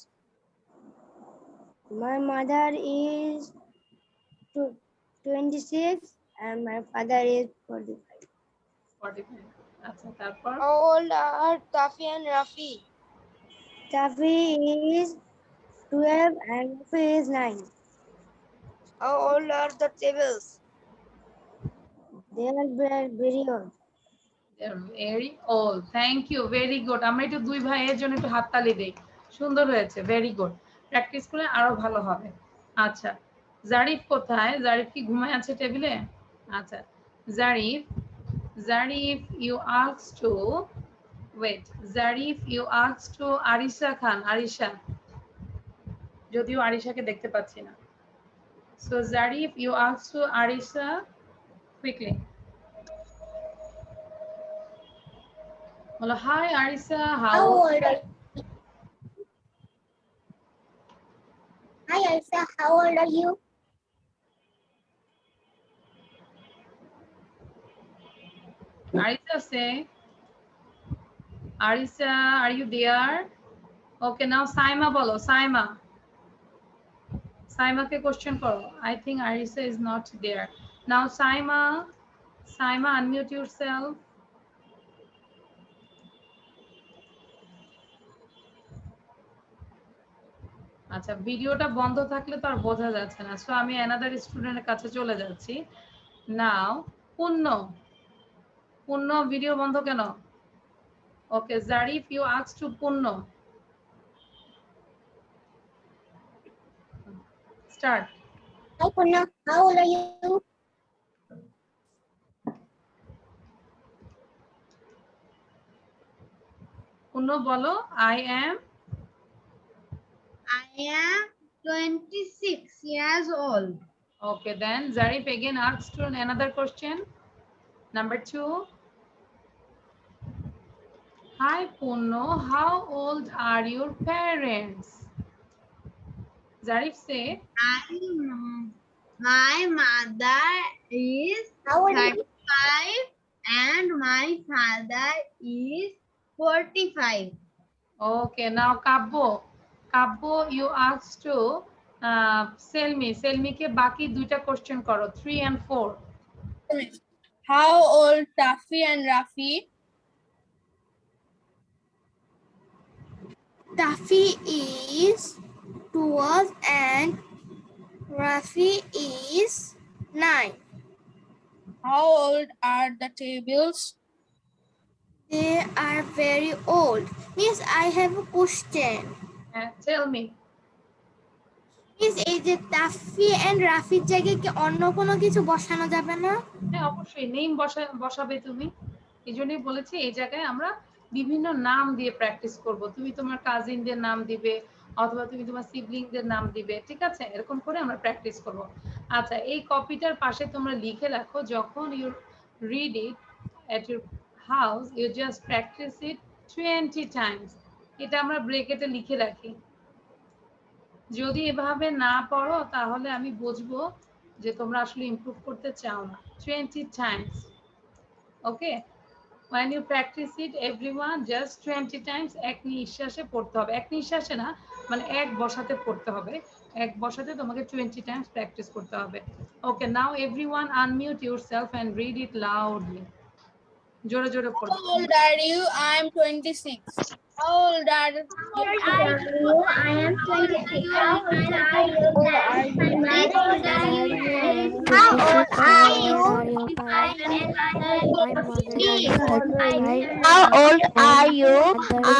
My mother is 26 and my father is 45. 45। আচ্ছা, তারপর? How old are Tafi and Rafi? Tafi is 12 and Rafi is 9. How old are the tables? They are very old. They're very old. Thank you. Very good. আমরা একটু দুই ভাইয়ের জন্য একটু হাততালি দেই। সুন্দর হয়েছে। Very good. প্র্যাকটিস করলে আরো ভালো হবে। আচ্ছা, জারিফ কোথায়? জারিফ কি ঘুমায় আছে টেবিলে? আচ্ছা, Zarif, Zarif, you asked to, wait, Zarif, you asked to Arisha Khan, Arisha. যদিও আরিশাকে দেখতে পাচ্ছি না। So Zarif, you asked to Arisha quickly. Well, hi Arisha, How how? old are you? Hi, Aisha. How old are you? Arisha say, Arisha, are you there? Okay, now Saima bolo, Saima. Saima ke question karo. I think Arisha is not there. Now Saima, Saima, unmute yourself. আচ্ছা, ভিডিওটা বন্ধ থাকলে তো আর বোঝা যাচ্ছে না। So আমি another স্টুডেন্টের কাছে চলে যাচ্ছি। নাও পূর্ণ, পূর্ণ ভিডিও বন্ধ কেন? ওকে, জারিফ, ইউ আস্ক টু পূর্ণ। Start. Hi, Purna. How old are you? পূর্ণ বলো, I am I am 26 years old. Okay, then Zarif again asks to another question. Number 2. Hi Punno, how old are your parents? Zarif say, My mother is How old are you? 35 and my father is 45. okay, now Kabbo, Kabbo, you asked to Selmi ke baki duita question karo, 3 and 4. How old Tafi and Rafi? Taffy is 12 and Rafi is 9. How old are the tables? They are very old. Miss, I have a question. Tell me. Miss, এই যে toffee and রাফির জায়গায় কি অন্য কোনো কিছু বসানো যাবে না? হ্যাঁ, অবশ্যই নেম বসাবে তুমি। এইজন্যই বলেছি এই জায়গায় আমরা বিভিন্ন নাম দিয়ে প্র্যাকটিস করব। তুমি তোমার কাজিনদের নাম দিবে অথবা তুমি তোমার সিবলিংদের নাম দিবে, ঠিক আছে? এরকম করে আমরা প্র্যাকটিস করব। আচ্ছা, এই কপিটার পাশে তোমরা লিখে রাখো, যখন you read it at your house, you just practice it 20 times. এটা আমরা ব্রেকেটে লিখে রাখি। যদি এভাবে না পড়ো তাহলে আমি বুঝবো যে তোমরা আসলে ইমপ্রুভ করতে চাও না। 20 times. Okay? When you practice it, everyone just 20 times এক নিঃশ্বাসে পড়তে হবে। এক নিঃশ্বাসে না, মানে এক বসাতে পড়তে হবে। এক বসাতে তোমাকে 20 times practice করতে হবে। Okay, now everyone unmute yourself and read it loudly. জোরে জোরে পড়বে। How old are you? I am 26. How old are you? I am 26. How old are you? My mother is 35. How old are you? I am 33. How old are you?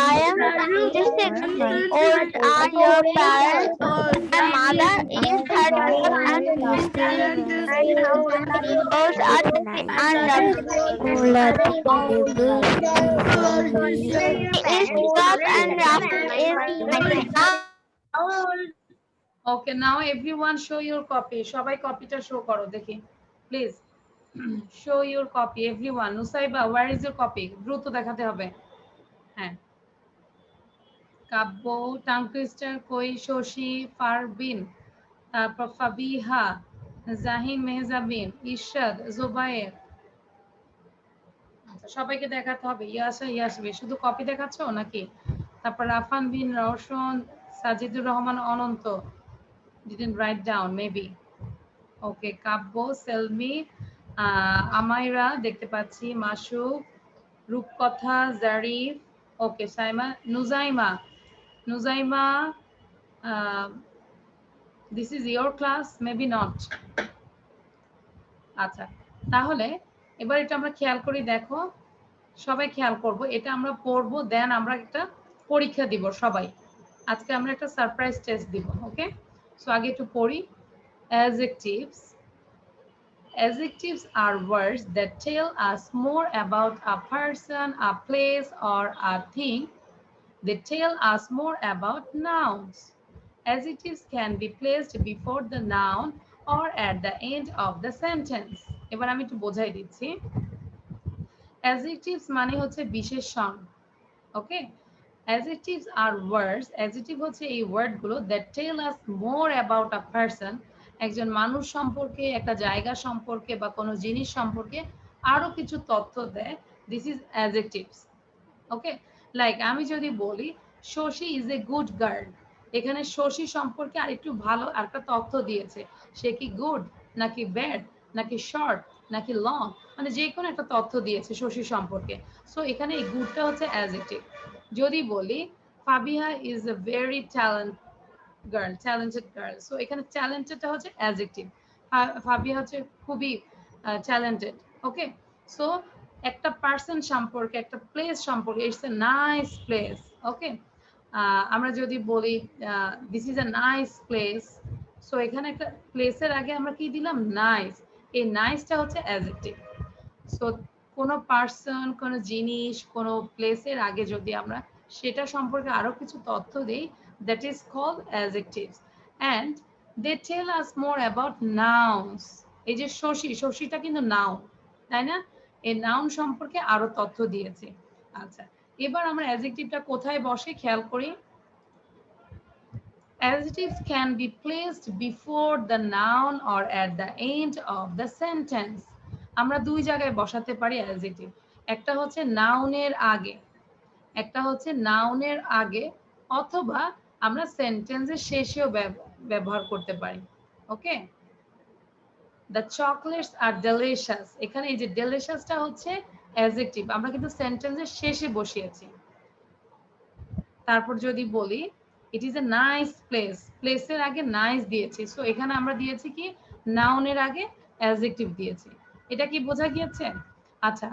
I am 26. Old are your parents? My mother is 34 and old are is 12 and Rafi is 9. Okay, now everyone show your copy. সবাই কপিটা show করো দেখি, please. Show your copy everyone. Nusaiba, wire is your copy? দ্রুত দেখাতে হবে। হ্যাঁ, কাব্য, tongue twister, কই, শশী, ফারবিন, তারপর ফাবিহা, জাহিন, মেহজাবিন, ইরশাদ, জুবায়ের। আচ্ছা, সবাইকে দেখাতে হবে। ইয়াসা, ইয়াসবি, শুধু কপি দেখাচ্ছ নাকি? তারপর রাফান বিন, রওশন, সাজিদুর রহমান, অনন্ত, didn't write down maybe. ওকে, কাব্য, সেলমি, আমাইরা দেখতে পাচ্ছি, Masuk, Rupkotha, Zarif, okay, Saima, Nuzaima, Nuzaima, this is your class, maybe not. আচ্ছা, তাহলে এবার এটা আমরা খেয়াল করি, দেখো সবাই খেয়াল করব, এটা আমরা পড়বো, দেন আমরা একটা পরীক্ষা দিব সবাই। আজকে আমরা একটা সারপ্রাইজ টেস্ট দিব। ওকে, সো আগে একটু পড়ি। Adjectives, Adjectives are words that tell us more about a person, a place, or a thing. They tell us more about nouns. Adjectives can be placed before the noun or at the end of the sentence. এবার আমি একটু বোঝাই দিচ্ছি। Adjectives মানে হচ্ছে বিশেষণ। ওকে, adjectives are words. Adjective হচ্ছে এই ওয়ার্ডগুলো that tell us more about a person, একজন মানুষ সম্পর্কে, একটা জায়গা সম্পর্কে বা কোনো জিনিস সম্পর্কে আরো কিছু তথ্য দেয়। This is adjectives. Okay, like আমি যদি বলি Shashi is a good girl, এখানে শশী সম্পর্কে আরেকটু ভালো একটা তথ্য দিয়েছে। সে কি গুড নাকি ব্যাড নাকি শর্ট নাকি লং, মানে যে কোনো একটা তথ্য দিয়েছে শশী সম্পর্কে। সো এখানে এই গুডটা হচ্ছে অ্যাডজেক্টিভ। যদি বলি Fabiha is a very talented girl, so এখানে ট্যালেন্টেডটা হচ্ছে অ্যাডজেক্টিভ। ফাবিহা হচ্ছে খুবই ট্যালেন্টেড। ওকে, সো একটা পার্সন সম্পর্কে, একটা প্লেস সম্পর্কে, ইটস এ নাইস প্লেস। ওকে, আমরা যদি বলি this is a nice place, so এখানে একটা প্লেসের আগে আমরা কি দিলাম? নাইস। এই নাইসটা হচ্ছে অ্যাডজেক্টিভ। সো কোনো পার্সন, কোনো জিনিস, কোনো প্লেসের আগে যদি আমরা সেটা সম্পর্কে আরো কিছু তথ্য দিই, that is called adjectives. And they tell us more about nouns. এই যে শশী, শশীটা কিন্তু নাউন, তাই না? এই নাউন সম্পর্কে আরো তথ্য দিয়েছে। আচ্ছা, এবার আমরা অ্যাডজেক্টিভটা কোথায় বসে খেয়াল করি। Adjectives can be placed before the noun or at the end of the sentence. আমরা দুই জায়গায় বসাতে পারি অ্যাডজেক্টিভ। একটা হচ্ছে নাউনের আগে, একটা হচ্ছে নাউনের আগে, অথবা আমরা সেন্টেন্সের শেষেও ব্যবহার করতে পারি। ওকে, দ্য চকলেটস আর ডেলিশিয়াস, এখানে এই যে ডেলিশিয়াসটা হচ্ছে অ্যাডজেক্টিভ, আমরা কিন্তু সেন্টেন্সের শেষে বসিয়েছি। তারপর যদি বলি it is a nice place, প্লেসের আগে নাইস দিয়েছি, সো এখানে আমরা দিয়েছি কি? নাউনের আগে অ্যাডজেক্টিভ দিয়েছি। এটা কি বোঝা গিয়েছে? আচ্ছা,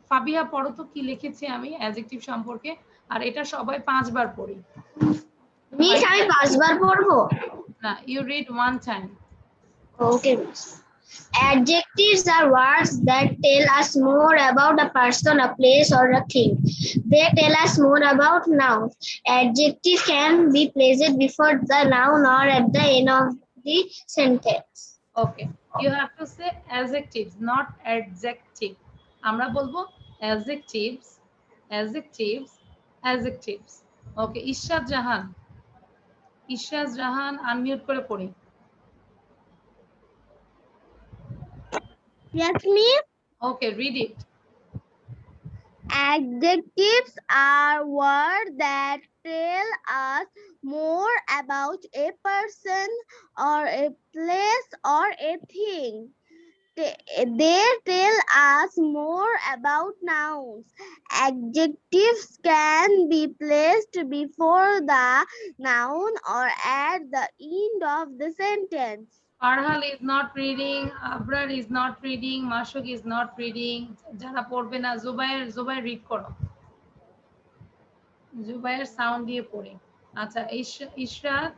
ফাবিহা পড়ো তো কি লিখেছি আমি অ্যাডজেক্টিভ সম্পর্কে, আর এটা সবাই 5 বার পড়ি। মিস আমি 5 বার পড়বো? না, you read one time. Okay, miss. Adjectives are words that tell us more about a person, a place, or a thing. They tell us more about nouns. Adjectives can be placed before the noun or at the end of the sentence. Okay, you have to say adjectives, not adjective. আমরা বলবো adjectives, adjectives, adjectives. Okay, Ishrat Jahan, Ishrat Jahan unmute করে পড়ি। Yes, miss. Okay, read it. Adjectives are words that tell us more about a person or a place or a thing. They tell us more about nouns. Adjectives can be placed before the noun or at the end of the sentence. Farhal is not reading, Abrar is not reading, Mashuk is not reading. যারা পড়বে না, Jubair, Jubair read করো। Jubair sound দিয়ে পড়ে। আচ্ছা, ইশরাত,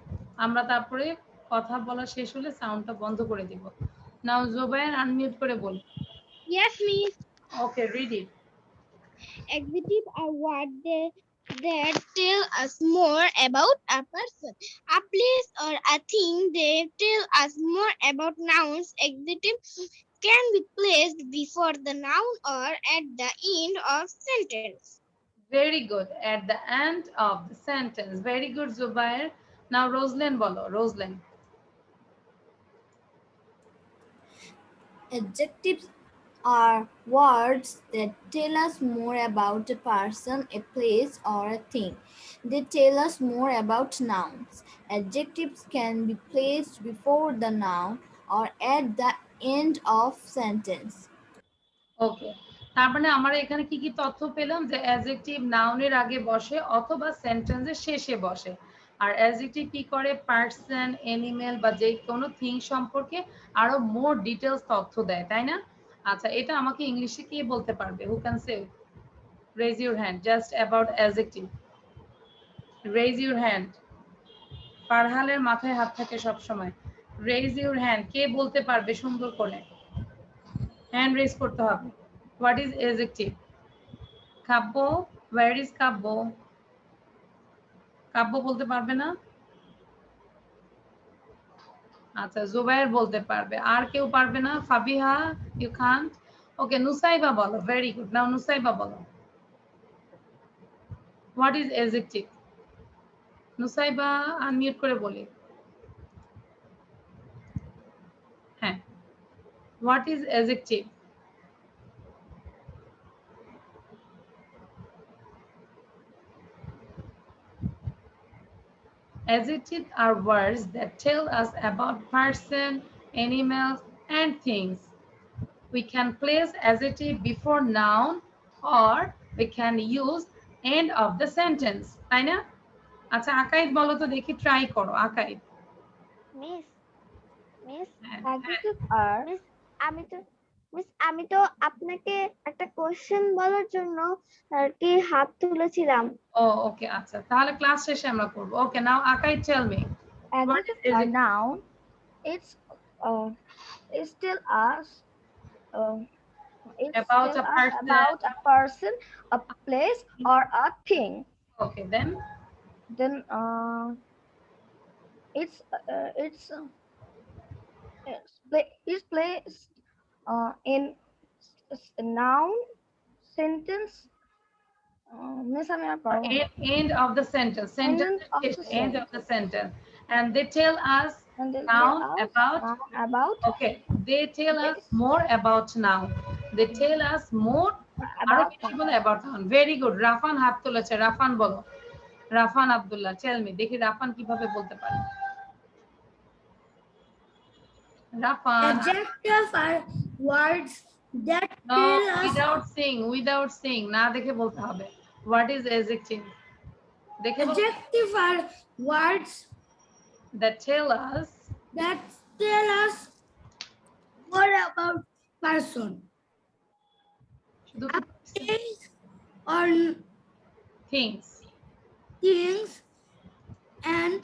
আমরা তারপরে কথা বলা শেষ হলে সাউন্ডটা বন্ধ করে দিব। নাও জুবাইর আনমিউট করে বল। Yes, miss. Okay, read it. Adjectives are words that tell us more about a person, a place, or a thing. They tell us more about nouns. Adjectives can be placed before the noun or at the end of sentence. Very good, at the end of the sentence. Very good, Zubair. Now Roslyn bolo, Roslyn. Adjectives are words that tell us more about a person, a place, or a thing. They tell us more about nouns. Adjectives can be placed before the noun or at the end of sentence. ওকে, তার মানে আমরা এখানে কি কি তথ্য পেলাম? যে adjective নাউনের আগে বসে অথবা সেন্টেন্সের শেষে বসে। আর অ্যাডজেক্টিভ কি করে? পার্সন, অ্যানিমেল বা যে কোনো থিং সম্পর্কে আরো মোর ডিটেলস তথ্য দেয়, তাই না? আচ্ছা, এটা আমাকে ইংলিশে কি বলতে পারবে? Who can say? Raise your hand just about adjective. Raise your hand. ফারহালের মাথায় হাত থাকে সব সময়। রেজ ইউর হ্যান্ড, কে বলতে পারবে সুন্দর করে? হ্যান্ড রেজ করতে হবে। What is adjective? Kabya, where is Kabya? Kabya বলতে পারবে না? আচ্ছা, জুবায়ের বলতে পারবে, আর কেউ পারবে না? Fabiha, you can't? Okay, Nusaiba বলো। ভেরি গুড, নাও নুসাইবা বলো। What is adjective? Nusaiba unmute করে বলি। হ্যাঁ, what is adjective? Adjectives are words that tell us about person, animals, and things. We can place adjective before noun or we can use end of the sentence. তাই না? আচ্ছা, আকাইদ বলো তো দেখি, try করো Akaid. Miss miss Adjectives are miss আমি তো আপনাকে একটা কোশ্চেন বলার জন্য আর কি হাত তুলেছিলাম। ও ওকে, আচ্ছা তাহলে ক্লাস শেষে আমরা করব। Okay, now Akaid tell me. adjectives are noun. It's tell us it's About tell a us person. about a person, a place, or a thing. Okay, then It's placed in noun sentence. Miss, আমি আর পারবো না। end of the sentence. End of the End of the sentence. And they tell us And then noun they about. about Okay, they tell us more about noun. They tell us more about about noun. Very good. Rafan হাত তুলেছে, রাফান বলো। Rafan Abdullah, tell me, দেখি রাফান কিভাবে বলতে পারে। Rafan, Adjectives are words that no, tell us without saying, না দেখে বলতে হবে। What is adjective? দেখে বলো। adjectives are words That tell us that tell us more about person, শুধু place, or things. things, and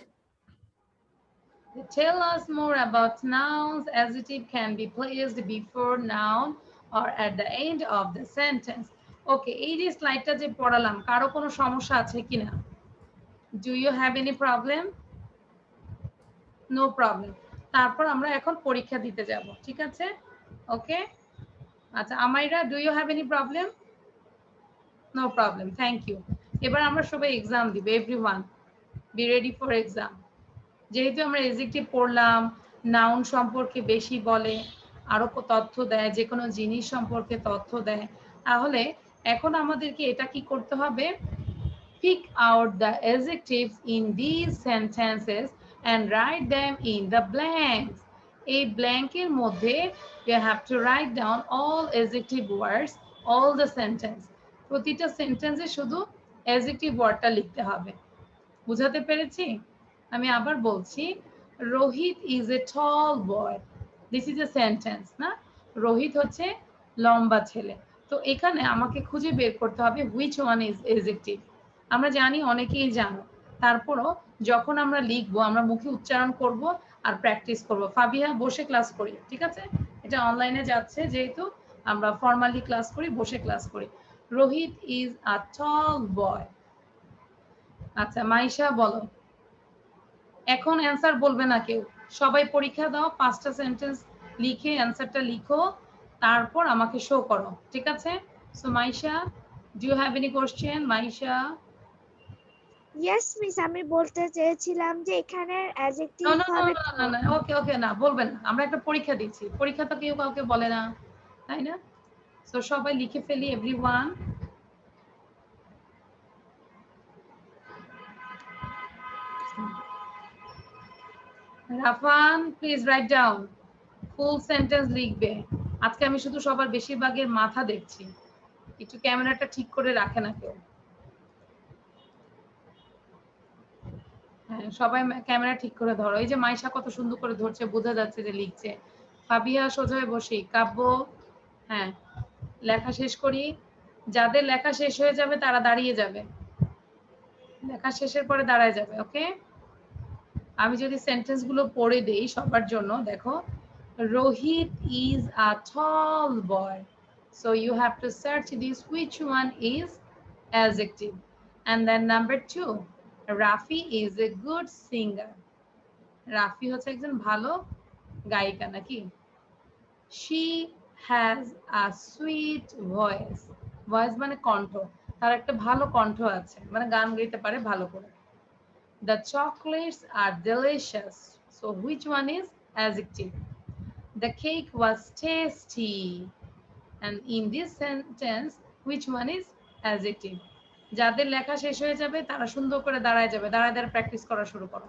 They tell us more about nouns. Adjective can be placed before noun or at the end of the sentence. Okay, এই যে স্লাইডটা যে পড়ালাম, কারো কোনো সমস্যা আছে কিনা? Do you have any problem? No problem. তারপর আমরা এখন পরীক্ষা দিতে যাব, ঠিক আছে? ওকে, আচ্ছা আমাইরা, do you have any problem? No problem, thank you. এবার আমরা সবাই এক্সাম দিব, everyone be ready for exam. যেহেতু আমরা এডজেক্টিভ পড়লাম, নাউন সম্পর্কে বেশি বলে, আরো তথ্য দেয়, যে কোনো জিনিস সম্পর্কে তথ্য দেয়, তাহলে এখন আমাদেরকে এটা কি করতে হবে? Pick out the adjectives in these sentences and write them in the blanks. এই ব্ল্যাঙ্কের মধ্যে you have to write down all adjective words, all the sentence. প্রতিটা সেন্টেন্সে শুধু adjective ওয়ার্ডটা লিখতে হবে। বুঝাতে পেরেছি? আমি আবার বলছি, Rohit is a tall boy. This is a sentence না? রোহিত হচ্ছে লম্বা ছেলে। তো এখানে আমাকে খুঁজে বের করতে হবে হুইচ ওয়ান ইজ এডজেক্টিভ। আমরা জানি, অনেকেই জানো, তারপরও যখন আমরা লিখবো আমরা মুখে উচ্চারণ করব আর প্র্যাকটিস করব। ফাবিহা, বসে ক্লাস করি, ঠিক আছে? এটা অনলাইনে যাচ্ছে, যেহেতু আমরা ফর্মালি ক্লাস করি, বসে ক্লাস করি। রোহিত ইজ আ টল বয়। আচ্ছা মাইশা বলো। এখন অ্যান্সার বলবে না কেউ, সবাই পরীক্ষা দাও, 5টা সেন্টেন্স লিখে অ্যান্সারটা লিখো, তারপর আমাকে শো করো, ঠিক আছে? So Maisha, do you have any question? Maisha, yes miss, আমি বলতে চেয়েছিলাম যে এখানে অ্যাডজেক্টিভ হবে। না ওকে ওকে, না বলবেন না, আমরা একটা পরীক্ষা দিচ্ছি, পরীক্ষা তো কেউ কাউকে বলে না, তাই না? সো সবাই লিখে ফেলি, everyone. Rafan, please write down, full sentence লিখবে। আজকে আমি শুধু সবার বেশিরভাগের মাথা দেখছি, একটু ক্যামেরাটা ঠিক করে রাখে না কেউ। হ্যাঁ, সবাই ক্যামেরা ঠিক করে ধরো। এই যে মাইশা কত সুন্দর করে ধরছে, বোঝা যাচ্ছে যে লিখছে। ফাবিহা সোজা হয়ে বসি। কাব্য, হ্যাঁ লেখা শেষ করি। যাদের লেখা শেষ হয়ে যাবে তারা দাঁড়িয়ে যাবে, লেখা শেষের পরে দাঁড়ায় যাবে, ওকে? আমি যদি সেন্টেন্স গুলো পড়ে দেই সবার জন্য, দেখো, Rohit is a tall boy. So you have to search this which one is adjective. And then number 2, Rafi is a good singer. Rafi হচ্ছে একজন ভালো গায়িকা নাকি? She has a sweet voice. Voice মানে কণ্ঠ, তার একটা ভালো কণ্ঠ আছে, মানে গান গাইতে পারে ভালো করে। The chocolates are delicious. So which one is adjective? The cake was tasty. And in this sentence, which one is adjective? যাদের লেখা শেষ হয়ে যাবে তারা সুন্দর করে দাঁড়ায় যাবে, দাঁড়ায় দাঁড়ায় প্র্যাকটিস করা শুরু করো।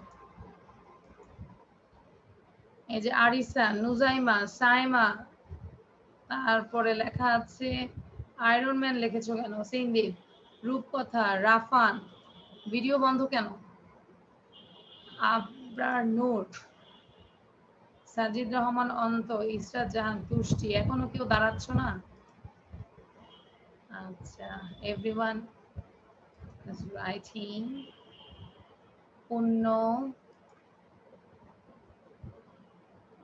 এই যে আরিসা, নুজাইমা, সাইমা, তারপরে লেখা আছে আয়রন ম্যান লিখেছো কেন? সিনদীপ, রূপকথা, রাফান, ভিডিও বন্ধ কেন? আবরার নূর, সাজিদ রহমান অন্ত, ইসরাত জাহান, তুষ্টি, এখনো কেউ দাঁড়াচ্ছ না? আচ্ছা, এভরিওয়ান is writing. পূর্ণ,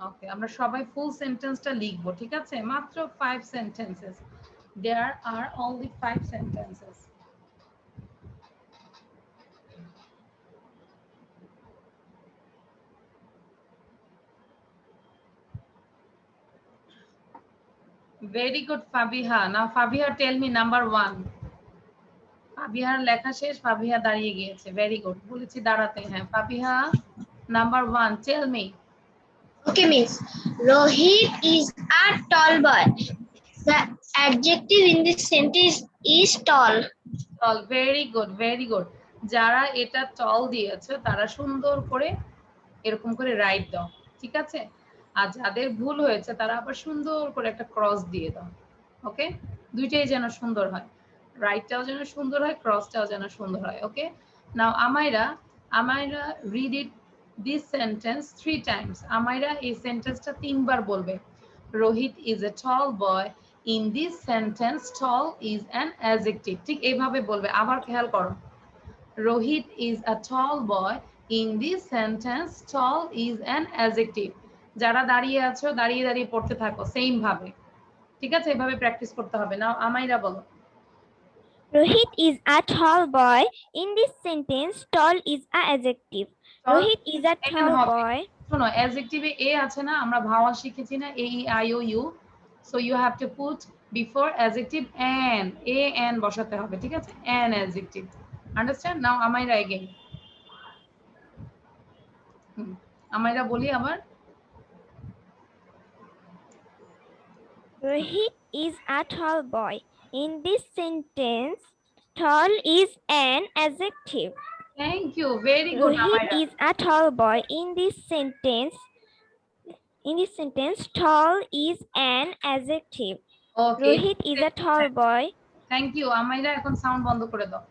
ওকে, আমরা সবাই ফুল সেন্টেন্সটা লিখবো, ঠিক আছে? মাত্র 5 sentences. There are only 5 sentences. Very good, Fabiha. Now Fabiha, tell me number 1. ফাবিহার লেখা শেষ, ফাবিহা দাঁড়িয়ে গিয়েছে। ভেরি গুড, বলেছি দাঁড়াতে। হ্যাঁ, Fabiha, number 1, tell me. Okay, miss. Rohit is a tall boy. The adjective in this sentence is tall. Tall, very good, very good. যারা এটা টল দিয়েছে তারা সুন্দর করে এরকম করে রাইট দাও, ঠিক আছে? আর যাদের ভুল হয়েছে তারা আবার সুন্দর করে একটা ক্রস দিয়ে দাও। ওকে, দুইটাই যেন সুন্দর হয়, রাইটটাও যেন সুন্দর হয়, ক্রসটাও যেন সুন্দর হয়। Okay, now Amaira, Amaira read it this sentence 3 times. Amaira এই সেন্টেন্সটা 3 বার বলবে। Rohit is a tall boy. In this sentence tall is an adjective. ঠিক এইভাবে বলবে। আবার খেয়াল করো, Rohit is a tall boy. In this sentence tall is an adjective. যারা দাঁড়িয়ে আছো দাঁড়িয়ে দাঁড়িয়ে পড়তে থাকো সেম ভাবে, ঠিক আছে? এভাবে প্র্যাকটিস করতে হবে। নাও আমাইরা বলো। Rohit is a tall boy. In this sentence, tall is a adjective. Rohit is a tall boy. শোনো, অ্যাডজেক্টিভে এ আছে না, আমরা ভাওয়াল শিখেছি না, A E I O U. So you have to put before adjective an, a an বসাতে হবে, ঠিক আছে? An adjective, understand? Now Amaira again. Amaira বলি আবার। Rohit is a tall boy. In this sentence, tall is an adjective. Thank you, very good Rohit Amaira. is a tall boy. In this sentence, tall is an adjective. ওকে, Rohit is a tall boy. Thank you Amaira. এখন sound বন্ধ করে দাও।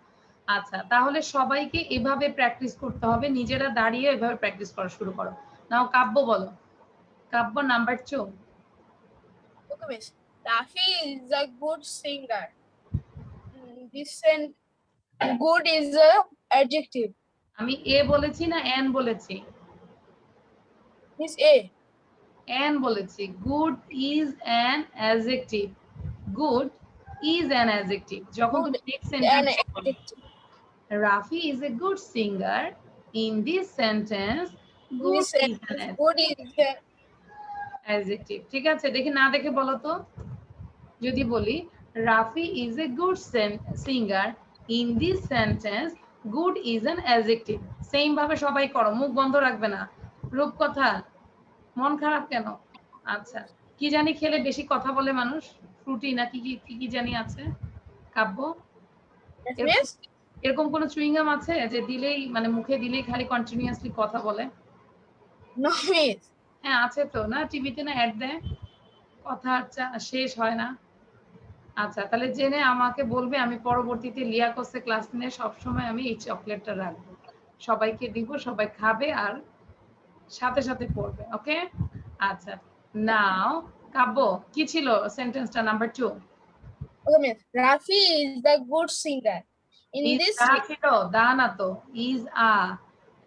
আচ্ছা, তাহলে সবাইকে এভাবে practice করতে হবে, নিজেরা দাঁড়িয়ে এভাবে প্র্যাকটিস করা শুরু করো। নাও কাব্য বলো। কাব্য number 2। Okay, miss. Rafi is a good singer. Good is a adjective. আমি এ বলেছি না এন বলেছি? Miss A. এন বলেছি। Good is an adjective. Good is an adjective. যখন Good তুমি next An sentence adjective. Rafi is a good singer. In this sentence good Miss is an Good is a adjective. ঠিক আছে, দেখে না দেখে বলো তো। যদি বলি Rafi is a good singer, in this sentence good is an adjective. Same ভাবে সবাই করো, মুখ বন্ধ রাখবে না। রূপকথা, মন খারাপ কেন? আচ্ছা, কি জানি খেলে বেশি কথা বলে মানুষ, ফ্রুটি না কি কি কি জানি আছে? কাব্য, Yes, miss. এরকম কোন চুইংগাম আছে যে দিলেই মানে মুখে দিলেই খালি কন্টিনিউয়াসলি কথা বলে? No, miss. হ্যাঁ আছে তো, না টিভিতে না অ্যাড দেয়, কথা শেষ হয় না। আচ্ছা, তাহলে জেনে আমাকে বলবে, আমি পরবর্তীতে লিয়াকসে ক্লাস নিয়ে সবসময় আমি এই চকলেটটা রাখবো, সবাইকে দিব, সবাই খাবে আর সাথে সাথে পড়বে। ওকে, আচ্ছা। নাও কাব্য, কি ছিল সেন্টেন্সটা number 2? Okay, miss. Rafi is the good singer. In is this দা ছিল, দা না তো, is a.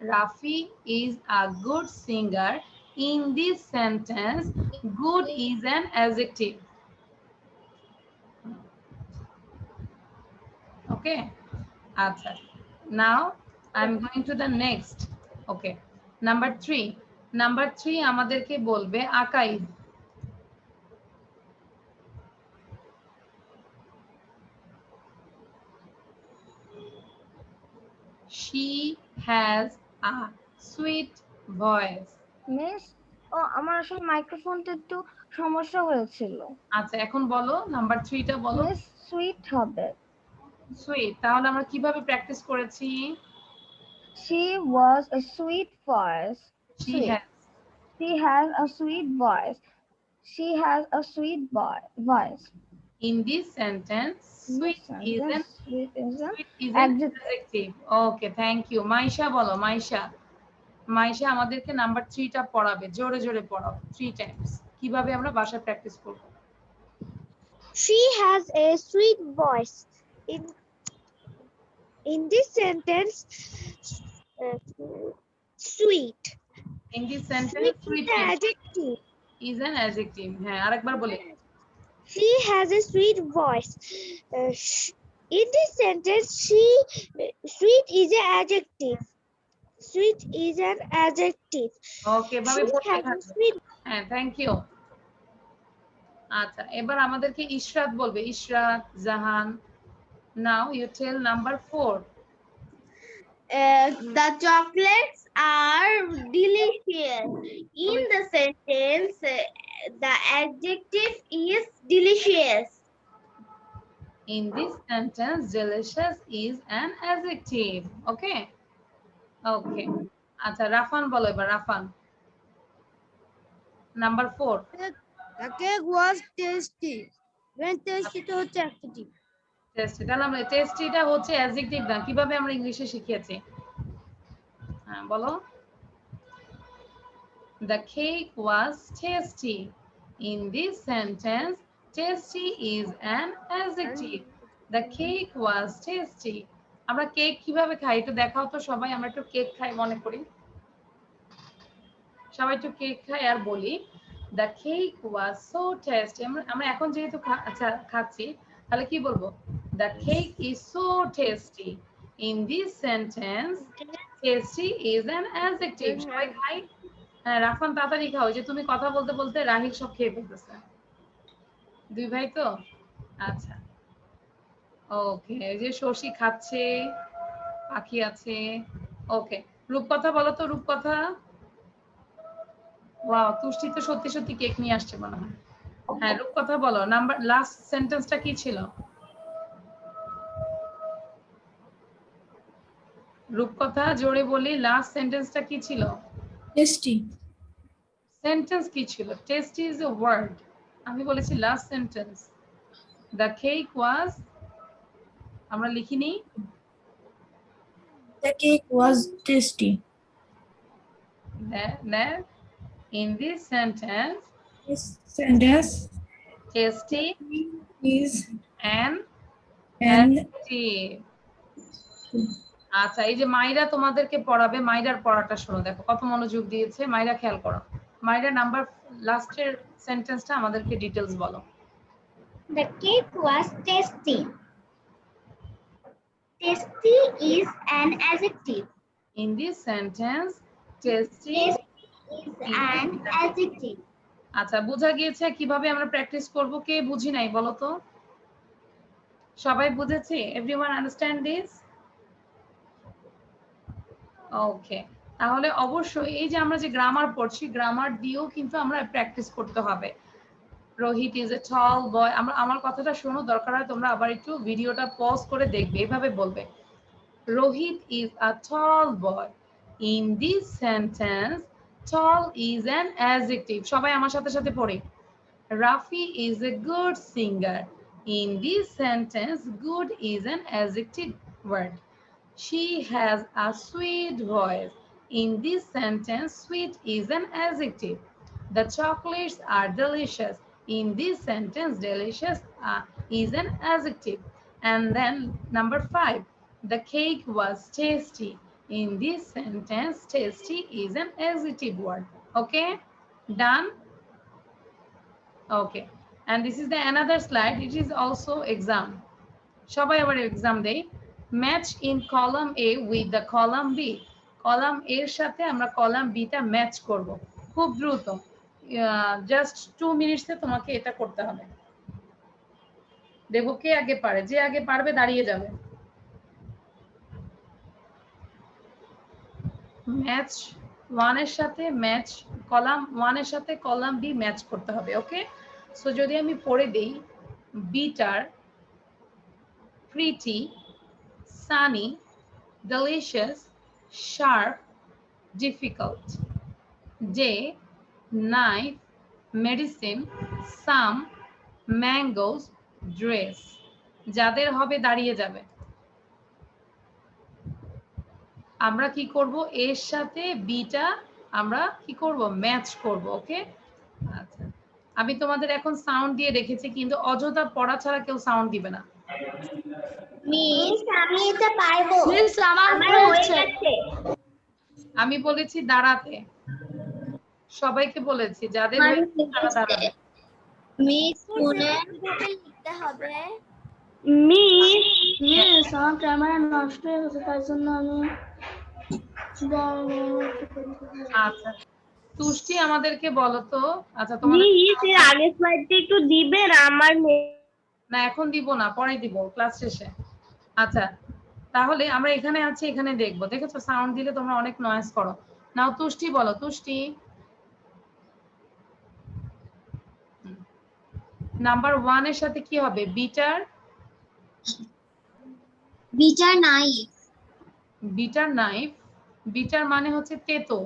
Rafi is a good singer. In this sentence, good is an adjective. Okay. Acha. Now I'm going to the next. Okay. Number 3. Number 3 আমাদেরকে বলবে Akaid. She has a sweet voice. Miss ও আমার আসলে মাইক্রোফোনটা একটু সমস্যা হয়েছিল। আচ্ছা এখন বলো নাম্বার 3 টা বলো। মিস সুইট হবে। সুইট তাহলে আমরা কিভাবে প্র্যাকটিস করেছি? She was a sweet voice. She Sweet. has. She has a sweet voice. She has a sweet voice. In this sentence, sweet is an Sweet is an adjective. Okay, thank you. Maisha বলো মাইশা। মাইশা আমাদেরকে number 3 টা পড়াবে, জোরে জোরে পড়াও 3 Times. কিভাবে আমরা বাসায় প্র্যাকটিস করব? She has a sweet voice. In this sentence, sweet. In this sentence, sweet is an adjective. is an adjective. হ্যাঁ আরেকবার বলে। She has a sweet voice. In this sentence, sweet is an adjective. Sweet is an adjective. Okay, ভাবে বলতে থাকো। হ্যাঁ, thank you. আচ্ছা, এবার আমাদেরকে ইশরাত বলবে। ইশরাত, জাহান। Now you tell number 4. The chocolates are delicious. In the sentence, the adjective is delicious. In this sentence, delicious is an adjective. Okay? Okay. আচ্ছা, রাফান বলো এবার Rafan. Number 4. The cake was tasty. When tasty তো হচ্ছে adjective. Tasty তাহলে আমরা টেস্টিটা হচ্ছে adjective না, কিভাবে আমরা ইংলিশে শিখিয়েছি? হ্যাঁ বলো। The cake was tasty. In this sentence, tasty is an adjective. The cake was tasty. আমরা কেক কিভাবে খাই একটু দেখাও তো সবাই। আমরা একটু কেক খাই মনে করি, সবাই একটু কেক খাই আর বলি the cake was so tasty. আমরা এখন যেহেতু আচ্ছা খাচ্ছি তাহলে কি বলবো? The cake is so tasty. In this sentence, tasty is an adjective. সবাই খাই। হ্যাঁ রাফান তাড়াতাড়ি খাও, যে তুমি কথা বলতে বলতে রাহিল সব খেয়ে ফেলতেছে। দুই ভাই তো? আচ্ছা ওকে, যে শশী খাচ্ছে, পাখি আছে। ওকে, রূপকথা বলো তো রূপকথা। ওয়াও, তুষ্টি তো সত্যি সত্যি কেক নিয়ে আসছে মনে হয়। হ্যাঁ রূপকথা বলো, নাম্বার লাস্ট সেন্টেন্সটা কি ছিল? রূপকথা জোরে বলি, লাস্ট সেন্টেন্সটা কি ছিল? টেস্টি। সেন্টেন্স কি ছিল? Tasty is a word. আমি বলেছি last sentence. The cake was, আমরা লিখিনি। The cake was tasty. In this sentence, This sentence tasty is an an adjective. আচ্ছা এই যে মাইরা তোমাদেরকে পড়াবে, মাইরার পড়াটা শোনো, দেখো কত মনোযোগ দিয়েছে মাইরা, খেয়াল করো। মাইরা নাম্বার লাস্টের সেন্টেন্সটা আমাদেরকে ডিটেইলস বলো। The cake was tasty. Tasty is an adjective. In this sentence, tasty Is an adjective. আচ্ছা বোঝা গিয়েছে কিভাবে আমরা প্র্যাকটিস করব? কে বুঝি নাই বলো তো? সবাই বুঝেছে? Everyone understand this? ওকে, তাহলে অবশ্যই এই যে আমরা যে গ্রামার পড়ছি, গ্রামার দিয়েও কিন্তু আমরা প্র্যাকটিস করতে হবে। রোহিত ইজ এ টল বয়। আমার কথাটা শোনো, দরকার হয় তোমরা আবার একটু ভিডিওটা পজ করে দেখবে, এভাবে বলবে Rohit is a tall boy. In this sentence, tall is an adjective. সবাই আমার সাথে সাথে পড়ি। Rafi is a good singer. In this sentence, good is an adjective word. She has a sweet voice. In this sentence, sweet is an adjective. The chocolates are delicious. In this sentence, delicious is an adjective. And then number 5, the cake was tasty. In this sentence, tasty is an adjective word. Okay, done. Okay, and this is the another slide. It is also exam. সবাই আবার exam দেই। Match in column A with the column B. Column এর সাথে আমরা column beta match করব খুব দ্রুত। Just 2 মিনিটসে তোমাকে এটা করতে হবে। দেখো কে আগে পারে, যে আগে পারবে দাঁড়িয়ে যাবে। ম্যাচ 1 এর সাথে ম্যাচ কলাম 1 এর সাথে কলাম বি ম্যাচ করতে হবে। ওকে, সো যদি আমি পড়ে দেই, bitter, pretty, sunny, delicious, sharp, difficult. Day, knife, medicine, some, mangoes, dress. যাদের হবে দাঁড়িয়ে যাবে। আমরা কি করব, এর সাথে বিটা আমরা কি করব, ম্যাচ করব। ওকে, আচ্ছা আমি তোমাদের এখন সাউন্ড দিয়ে রেখেছি, কিন্তু অযথা পড়া ছাড়া কেউ সাউন্ড দিবে না। মিস আমি এটা পারবো। মিস আমার হয়ে হয়েছে। গেছে। আমি বলেছি দাঁড়াতে, সবাইকে বলেছি যাদের হয়েছে তারা দাঁড়াবে। মিস শুনে কিভাবে লিখতে হবে? মিস আমার ক্যামেরা নষ্ট হয়ে গেছে, তাই জন্য আমি আচ্ছা তুষ্টি আমাদেরকে বলো তো। আচ্ছা তোমাদের মিস এর আগের স্লাইডটা একটু দিবেন, আমার না এখন দিব না, পরে দিব ক্লাস শেষে। আচ্ছা তাহলে আমরা এখানে আছি, এখানে দেখবো। দেখেছো সাউন্ড দিলে তোমরা অনেক নয়েজ করো। নাও তুষ্টি বলো, তুষ্টি নাম্বার 1 এর সাথে কি হবে, বিটার। বিচার নাই। বিটার নাইফ, বিটার মানে হচ্ছে তেতো।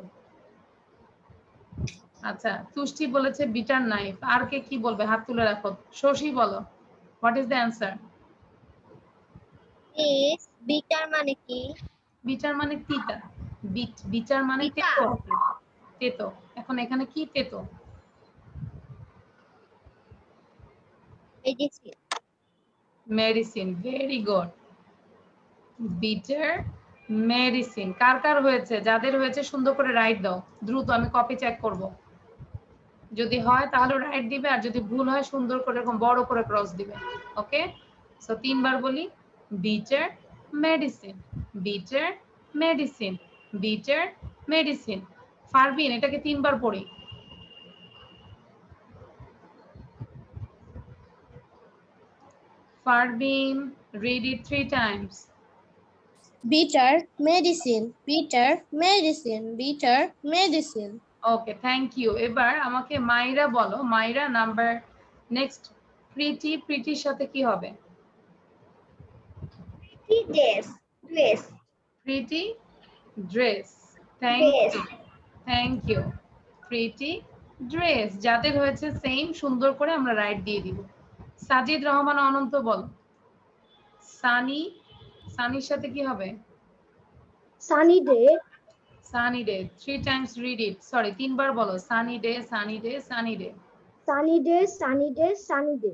আচ্ছা তুষ্টি বলেছে বিটার নাইফ, আর কে কি বলবে হাত তুলে রাখো। শশী বলো, what is the answer? Miss বিচার মানে কি? বিটার মানে তিতা, বিচার মানে তিতা। তেতো। তেতো, এখন এখানে কি তেতো? Medicine. Medicine, very good. Bitter medicine. কার কার হয়েছে? যাদের হয়েছে সুন্দর করে রাইট দাও দ্রুত, আমি কপি চেক করব। যদি হয় তাহলে রাইট দিবে, আর যদি ভুল হয় সুন্দর করে এরকম বড় করে ক্রস দিবে। ওকে, সো 3 বার বলি, bitter medicine, bitter medicine, bitter medicine. Parveen এটাকে 3 বার পড়ি। Farbin, read it 3 times. Bitter medicine, bitter medicine, bitter medicine. Okay, thank you. এবার আমাকে মাইরা বলো, মাইরা নাম্বার নেক্সট, প্রিটি, প্রিটির সাথে কি হবে? Dress. Dress. Pretty dress, thank you, thank you. Pretty dress, যাদের হয়েছে সেম সুন্দর করে আমরা রাইট দিয়ে দিব। সাজিদ রহমান অনন্ত বলো, সানি, সানির সাথে কি হবে? Sunny day. Sunny day, 3 times read it, sorry 3 বার বলো, sunny day, sunny day, sunny day. Sunny day, sunny day, sunny day.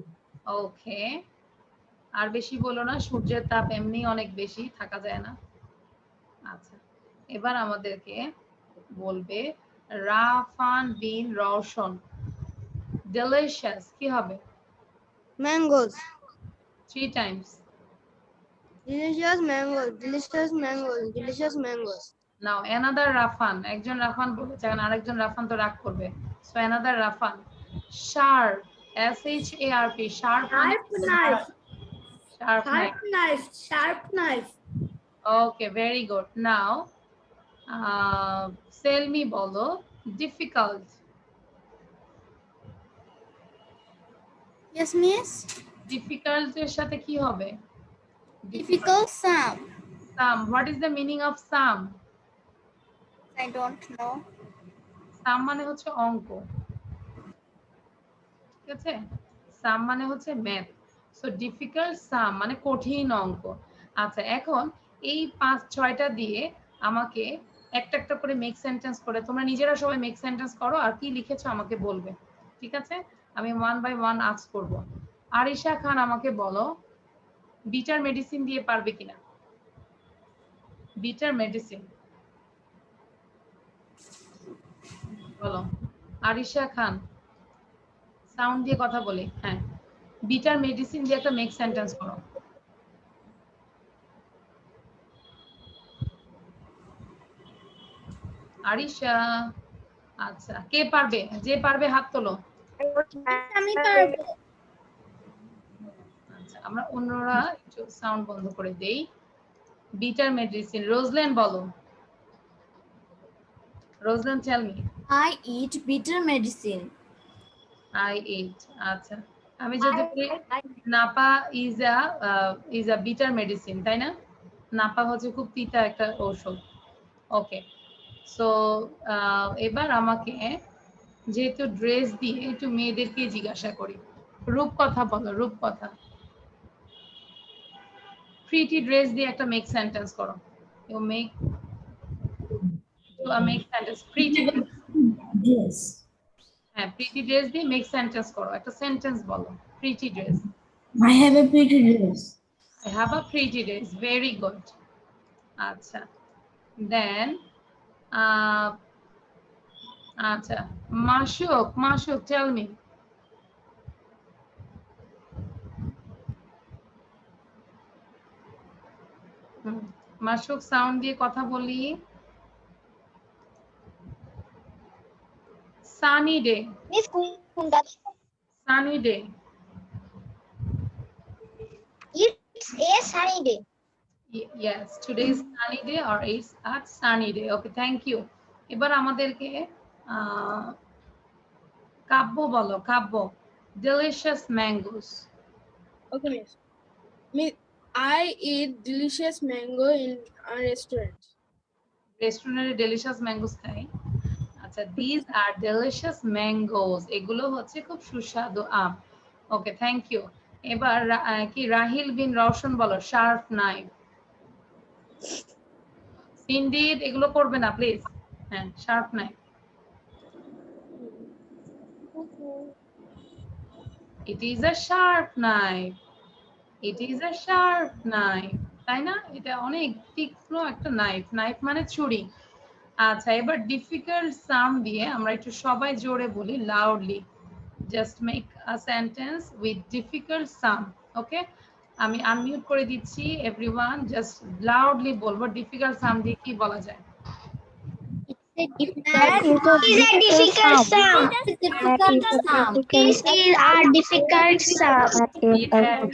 Okay, আর বেশি বলো না, সূর্যের তাপ এমনি অনেক বেশি, থাকা যায় না। আচ্ছা এবার আমাদেরকে বলবে রাফান বিন রওশন, ডেলিশিয়াস কি হবে? Mangoes, 3 times. delicious mangoes, delicious mangoes, delicious mangoes. Now another Rafan, একজন রাফান বলেছে, কারণ আরেকজন রাফান তো রাগ করবে। So another Rafan, sharp, SHARP, sharp, sharp knife, sharp knife. Sharp knife, sharp knife. Okay, very good. Now Selmi বলো, ডিফিকাল্ট। Yes, miss. ডিফিকাল্ট এর সাথে কি হবে? Difficult sum. Some, what is the meaning of some? I don't know. সাম মানে হচ্ছে অঙ্ক, ঠিক আছে? সাম মানে হচ্ছে ম্যাথ। সো ডিফিকাল্ট সাম মানে কঠিন অঙ্ক। আচ্ছা এখন এই 5-6টা দিয়ে আমাকে একটা একটা করে মেক সেন্টেন্স করে, তোমরা নিজেরা সবাই মেক সেন্টেন্স করো, আর কি লিখেছো আমাকে বলবে, ঠিক আছে? আমি 1 বাই 1 আস্ক করব। আরিশা খান আমাকে বলো, বিটার মেডিসিন দিয়ে পারবে কিনা? Bitter medicine. বলো আরিশা খান সাউন্ড দিয়ে কথা বলি হ্যাঁ বিটার মেডিসিন দিয়ে একটা মেক সেন্টেন্স করো আরিশা আচ্ছা কে পারবে যে পারবে হাত তোলো আমি পারবো। আচ্ছা আমরা অন্যরা একটু সাউন্ড বন্ধ করে দেই বিটার মেডিসিন রোজলেন বলো Roselyn tell me I eat bitter medicine. I eat আচ্ছা আমি যদি বলি Napa is a bitter medicine তাই না নাপা হচ্ছে খুব তিতা একটা ঔষধ ওকে সো এবার আমাকে যেহেতু ড্রেস দিয়ে একটু মেয়েদেরকে জিজ্ঞাসা করি রূপকথা বলো রূপকথা প্রিটি ড্রেস দিয়ে একটা মেক সেন্টেন্স করো you make make sentence pretty Dress. হ্যাঁ প্রিটি ড্রেস দিয়ে মেক সেন্টেন্স করো একটা সেন্টেন্স বলো pretty dress I have a pretty dress. I have a pretty dress. Very good. Acha. Then, acha. Mashuk, tell me. Mashuk sound দিয়ে কথা বলি. Sunny day. Miss কোনটা? Sunny day. It's a sunny day. Yes, today is sunny day or it's a sunny day. Okay, thank you. এবার আমাদেরকে কাব্য বলো কাব্য delicious mangoes. Okay, miss. I eat delicious mango in a restaurant. রেস্টুরেন্টে delicious mangoes খাই আচ্ছা these are delicious mangoes এগুলো হচ্ছে খুব সুস্বাদু আম ওকে থ্যাংক ইউ এবার কি রাহিল বিন রওশন বলো শার্প নাইফ ইনডিড এগুলো করবে না প্লিজ হ্যাঁ sharp knife it is a sharp knife it is a sharp knife তাই না এটা অনেক তীক্ষ্ণ একটা নাইফ নাইফ মানে ছুরি আচ্ছা এবার ডিফিকাল্ট সাম দিয়ে আমরা একটু সবাই জোরে বলি loudly just make a sentence with difficult some okay আমি আনমিউট করে দিচ্ছি এভরিওয়ান জাস্ট লাউডলি বলবো ডিফিকাল্ট সাম দিয়ে কি বলা যায় Is a difficult sum. This is a difficult sum.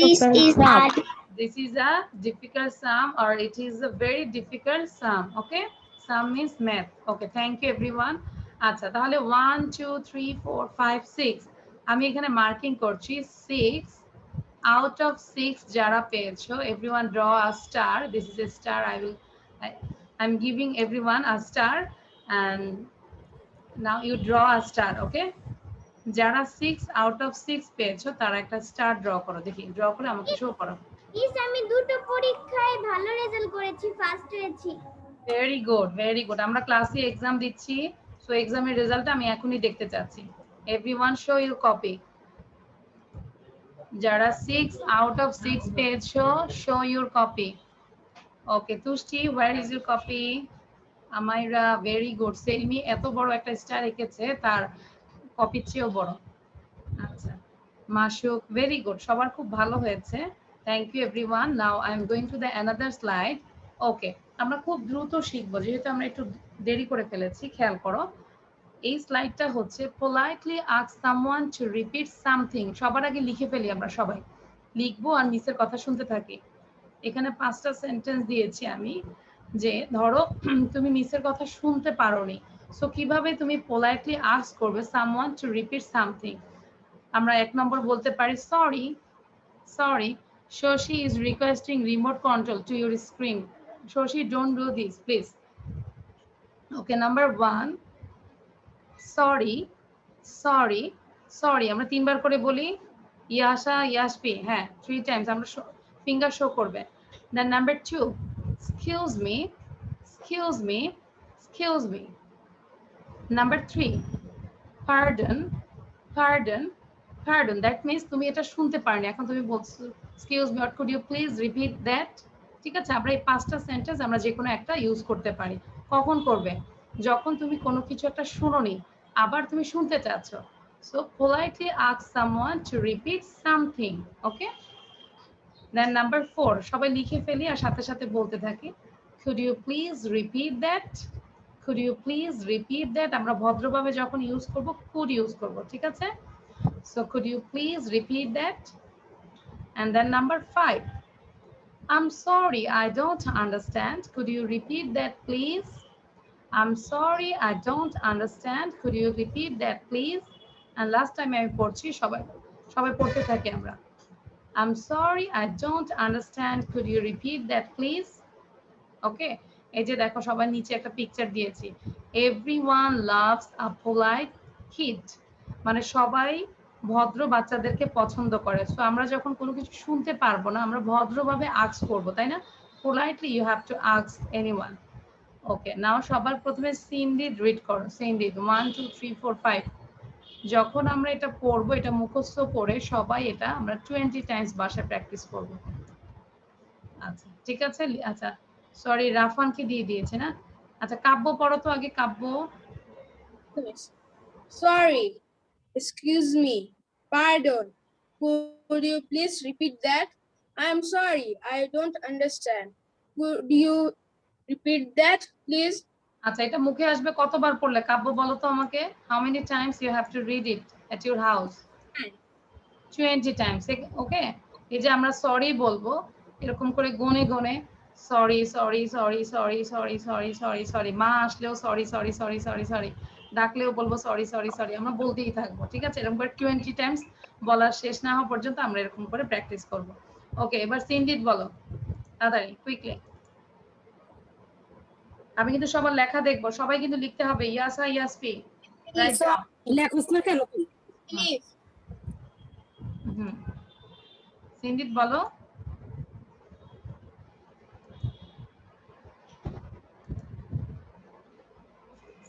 This is a This is a difficult sum or it is a very difficult sum. Okay, sum means math. Okay, thank you everyone. আচ্ছা তাহলে 1 2 3 4 5 6 আমি এখানে marking করছি 6 out of 6 যারা পেয়েছো everyone draw a star. This is a star. I'm giving everyone a star and now you draw a star. Okay, যারা 6 out of 6 পেয়েছো তারা একটা স্টার ড্র করো দেখি ড্র করে আমাকে শো করো Yes, আমি দুটো পরীক্ষায় ভালো রেজাল্ট করেছি ফার্স্ট হয়েছি ভেরি গুড আমরা ক্লাসে এক্সাম দিচ্ছি সো এক্সামের রেজাল্ট আমি এখনই দেখতে চাচ্ছি এভরিওয়ান শো ইউর কপি যারা 6 out of 6 পেয়েছো show your copy okay Tushti where is your copy Amaira very good Selmi এত বড় একটা স্টার এঁকেছে তার কপি চেয়েও বড় আচ্ছা মাসুক ভেরি গুড সবার খুব ভালো হয়েছে thank you everyone now I am going to the another slide okay আমরা খুব দ্রুত শিখবো যেহেতু আমরা একটু দেরি করে ফেলেছি খেয়াল করো এই স্লাইডটা হচ্ছে politely ask someone to repeat something সবার আগে লিখে ফেলি আমরা সবাই লিখবো আর মিসের কথা শুনতে থাকি এখানে 5টা সেন্টেন্স দিয়েছি আমি যে ধরো তুমি মিসের কথা শুনতে পারোনি সো কিভাবে তুমি পোলাইটলি আস্ক করবে সামওয়ান টু রিপিট সামথিং আমরা 1 নম্বর বলতে পারি sorry Shoshi is requesting remote control to your screen. Shoshi, don't do this, please. Okay, number 1. Sorry. আমরা 3 বার করে বলি ইয়াশা ইয়াশপি হ্যাঁ 3 times আমরা ফিঙ্গার শো করবে then number 2 excuse me number 3 pardon that means তুমি এটা শুনতে পারনি এখন তুমি বলছো excuse me what could you please repeat that ঠিক আছে আমরা এই 5টা সেন্টেন্স আমরা যে কোনো একটা ইউজ করতে পারি কখন করবে যখন তুমি কোনো কিছু একটা শুনোনি আবার তুমি শুনতে চাচ্ছ। So politely ask someone to repeat something. Okay? Then number 4, সবাই লিখে ফেলি আর সাথে সাথে বলতে থাকি। Could you please repeat that? Could you please repeat that? আমরা ভদ্রভাবে যখন ইউজ করব could ইউজ করব, ঠিক আছে? So could you please repeat that? And then number 5, I'm sorry, I don't understand. Could you repeat that, please? I'm sorry, I don't understand. Could you repeat that, please? And last time আমি পড়ছি, সবাই পড়তে থাকি আমরা। I'm sorry, I don't understand. Could you repeat that, please? Okay. এই যে দেখো সবার নিচে একটা পিকচার দিয়েছি। Everyone loves a polite kid. মানে সবাই ভদ্র বাচ্চাদেরকে পছন্দ করে। সো আমরা যখন কোনো কিছু শুনতে পারবো না, আমরা ভদ্রভাবে আস্ক করব, তাই না? Politely you have to ask anyone. Okay, now সবার প্রথমে সিনডিড রিড করো। সিনডিড 1 2 3 4 5। যখন আমরা এটা পড়বো, এটা মুখস্থ করে সবাই এটা আমরা 20 টাইমস বাসায় প্র্যাকটিস করব। আচ্ছা ঠিক আছে। আচ্ছা সরি, রাফানকে দিয়ে দিয়েছে না? আচ্ছা কাব্য পড়ো তো আগে। কাব্য Sorry, excuse me, pardon. Could you please repeat that? I'm sorry, I don't understand. Could you repeat that, please? আচ্ছা এটা মুখে আসবে কতবার পড়লে? কাব্য বলো তো আমাকে। How many times you have to read it at your house? 20 times. ওকে, এই যে আমরা সরি বলবো, এরকম করে গনে গনে sorry sorry sorry sorry sorry sorry sorry sorry, মা আসলেও sorry sorry sorry sorry sorry, ডাকলেও বলবো সরি সরি সরি, আমরা বলতেই থাকবো, ঠিক আছে? এরকম করে 20 টাইমস বলার শেষ না হওয়া পর্যন্ত আমরা এরকম করে প্র্যাকটিস করব। ওকে, এবার সিনডিড বলো তাড়াতাড়ি, কুইকলি। আমি কিন্তু সবার লেখা দেখবো, সবাই কিন্তু লিখতে হবে। ইয়াসা ইয়াসপি রাইট নাও। লেখোস না কেন তুই? Please. সিনডিড বলো।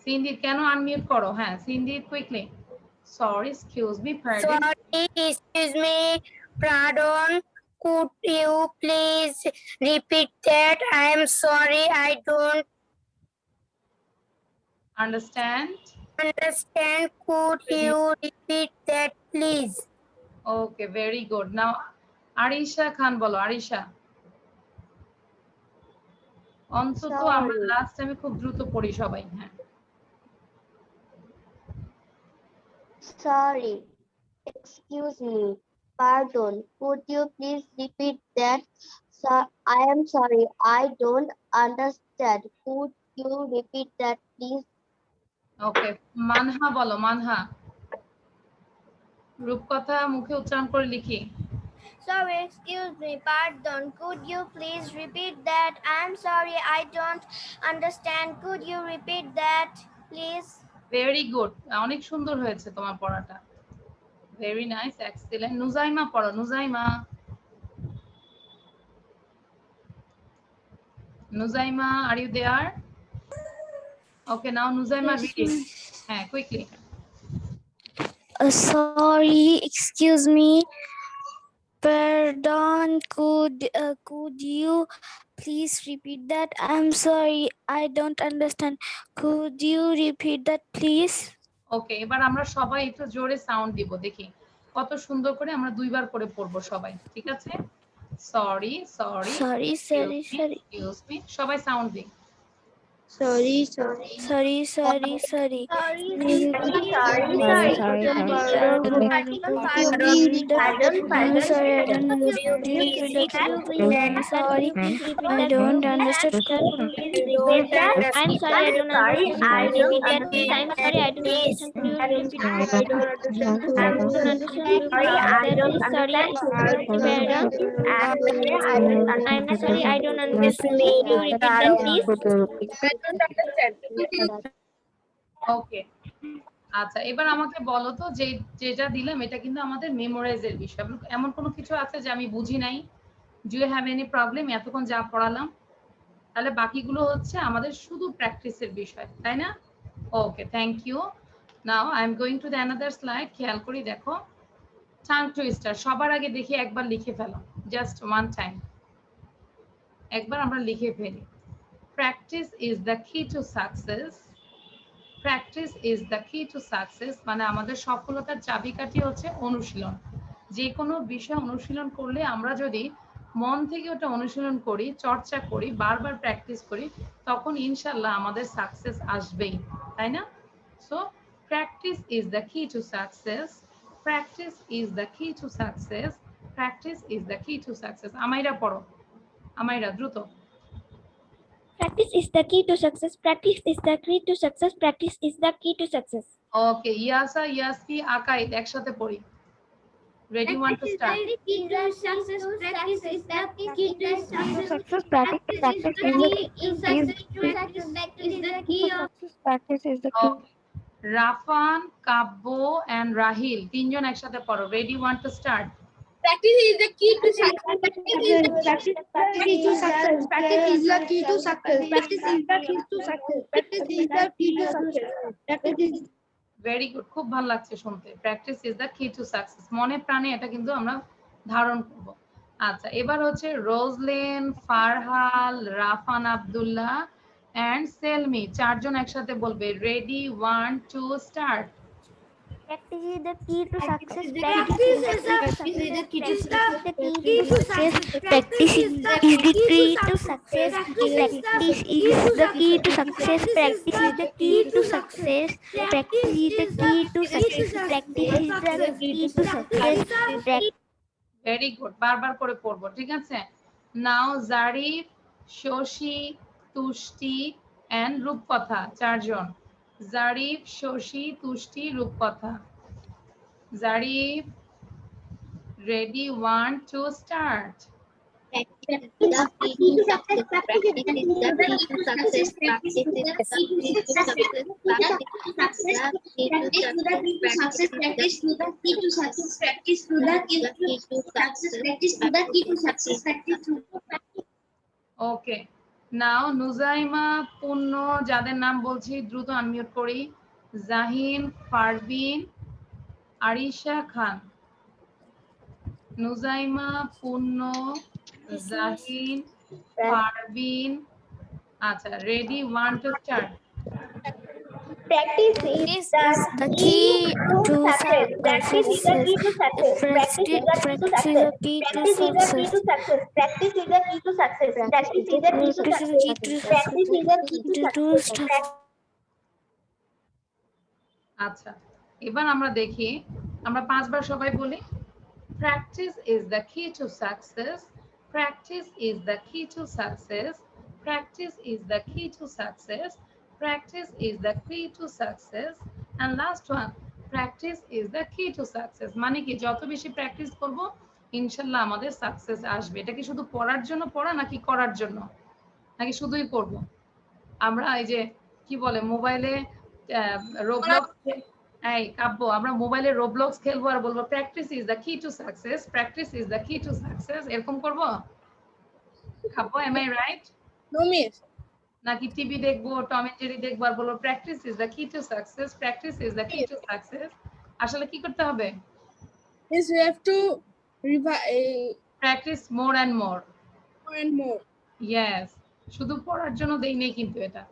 সিনডিড কেন আনমিউট করো? হ্যাঁ সিনডিড quickly. Sorry, excuse me, pardon. Sorry, excuse me, pardon. Could you please repeat that? I am sorry, I don't Understand? understand. Could you repeat that, please? Okay, very good. Now Arisha Khan বলো। আরিশা। অন্তত আমরা last টাইমে খুব দ্রুত পড়ি সবাই। হ্যাঁ Sorry, excuse me, pardon. Could you please repeat that? I am sorry, I don't understand. Could you repeat that, please? ওকে, মানহা বলো। মানহা। রূপকথা মুখে উচ্চারণ করে লিখি। Sorry, excuse me, pardon. Could you please repeat that? I'm sorry, I don't understand. Could you repeat that, please? Very good, অনেক সুন্দর হয়েছে তোমার পড়াটা। Very nice, excellent. নুজাইমা পড়ো। Nujaima. Nujaima, are you there? Okay, now Nujaima reading. হ্যাঁ quickly. Sorry, excuse me, pardon. Could you please repeat that? I'm sorry, I don't understand. Could you repeat that, please? ওকে, এবার আমরা সবাই একটু জোরে সাউন্ড দিব, দেখি কত সুন্দর করে আমরা দুইবার করে পড়বো সবাই, ঠিক আছে? Sorry sorry Sorry, sorry, sorry. Excuse me, সবাই সাউন্ড দিই। Sorry, sorry, sorry, sorry, sorry. Sorry, I don't understand. I'm sorry, I don't understand. Repeat that, please. I'm sorry, I don't understand. Could you repeat that? I don't understand. Sorry, I'm sorry, I don't understand. Could you repeat that, please? ওকে, আচ্ছা এবার আমাকে বলো তো, যে যেটা দিলাম এটা কিন্তু আমাদের মেমোরাইজের বিষয়। এমন কোনো কিছু আছে যে আমি বুঝি নাই? Do you have any problem এতক্ষণ যা পড়ালাম? তাহলে বাকিগুলো হচ্ছে আমাদের শুধু প্র্যাকটিসের বিষয়, তাই না? Okay, thank you. Now I am going to the another slide. খেয়াল করি দেখো, টাং টুইস্টার সবার আগে দেখি একবার লিখে ফেলো, জাস্ট ওয়ান টাইম, একবার আমরা লিখে ফেলি। Practice is the key to success. Practice is the key to success, মানে আমাদের সফলতার চাবিকাঠি হচ্ছে অনুশীলন। যে কোনো বিষয় অনুশীলন করলে আমরা যদি মন থেকে ওটা অনুশীলন করি, চর্চা করি, বারবার প্র্যাকটিস করি, তখন ইনশাল্লাহ আমাদের সাকসেস আসবেই, তাই না? So practice is the key to success, practice is the key to success, practice is the key to success. Amaira পড়ো, আমাইরা দ্রুত। Practice is the key to success. Practice is the key to success. Practice is the key to success. ওকে, ইয়াসা, ইয়াসি, আকাইদ একসাথে পড়ি। Ready, one two start. Key to success. Practice is the key to success. Success. Practice is the key of practice is the key. Rafan, Kabya and Rahil তিনজন একসাথে পড়ো। Ready, one two start. Practice is the key to success. Practice is the key to success. Practice is the key to success. Practice is the key to success. Practice is the key to success. Practice is very good, খুব ভালো লাগছে শুনতে। Practice is the key to success, মনে প্রাণে এটা কিন্তু আমরা ধারণ করব। আচ্ছা, এবার হচ্ছে রোজলিন, ফারহাল, রাফান আব্দুল্লাহ এন্ড সেলমি চারজন একসাথে বলবে। Ready, one two start. Practice is the key to success. Practice is the key to success. Practice is the key to success. Practice is the key to success. Practice is the key to success. Practice is the key to success. Practice is the key to success. Very good, বারবার করে পড়বো, ঠিক আছে? Now Jarif, Shashi, Tushti and Rupkatha চারজন। Jarif, Shashi, Tushti, Rupkatha. Jarif, ready, one two start. Okay, now Nujaima, Purna, যাদের নাম বলছি দ্রুত আনমিউট করি। জাহিন, পারভিন, আরিশা খান। নুজাইমা, পূর্ণ, জাহিন, পারভিন। আচ্ছা, ready, one two start. Practice is the key to success. Practice is the key to success. Practice is the key to success. Practice is the key to success. Practice is the key to success. Practice is the key to success. Practice is the key to success. আচ্ছা, এবার আমরা দেখি, আমরা পাঁচবার সবাই বলি। Practice is the key to success, practice is the key to success, practice is the key to success, practice is the key to success, and last one, practice is the key to success। মানে কি, যত বেশি practice করব ইনশাআল্লাহ আমাদের success আসবে। এটা কি শুধু পড়ার জন্য পড়া নাকি করার জন্য, নাকি শুধুই পড়ব? আমরা এই যে কি বলে মোবাইলে রোবলক্স, এই কাব্য, আমরা মোবাইলে রোবলক্স খেলবো আর বলবো practice is the key to success, practice is the key to success, এরকম করব Kabya? Am I right? No miss. নাকি টিভি দেখবো, টম এন্ড জেরি দেখবো আর বলবো practice is the key to success, practice is the key to success? আসলে কি করতে হবে? Yes, we have to practice more and more. more and more. Yes, শুধু পড়ার জন্য দেই নেই কিন্তু এটা।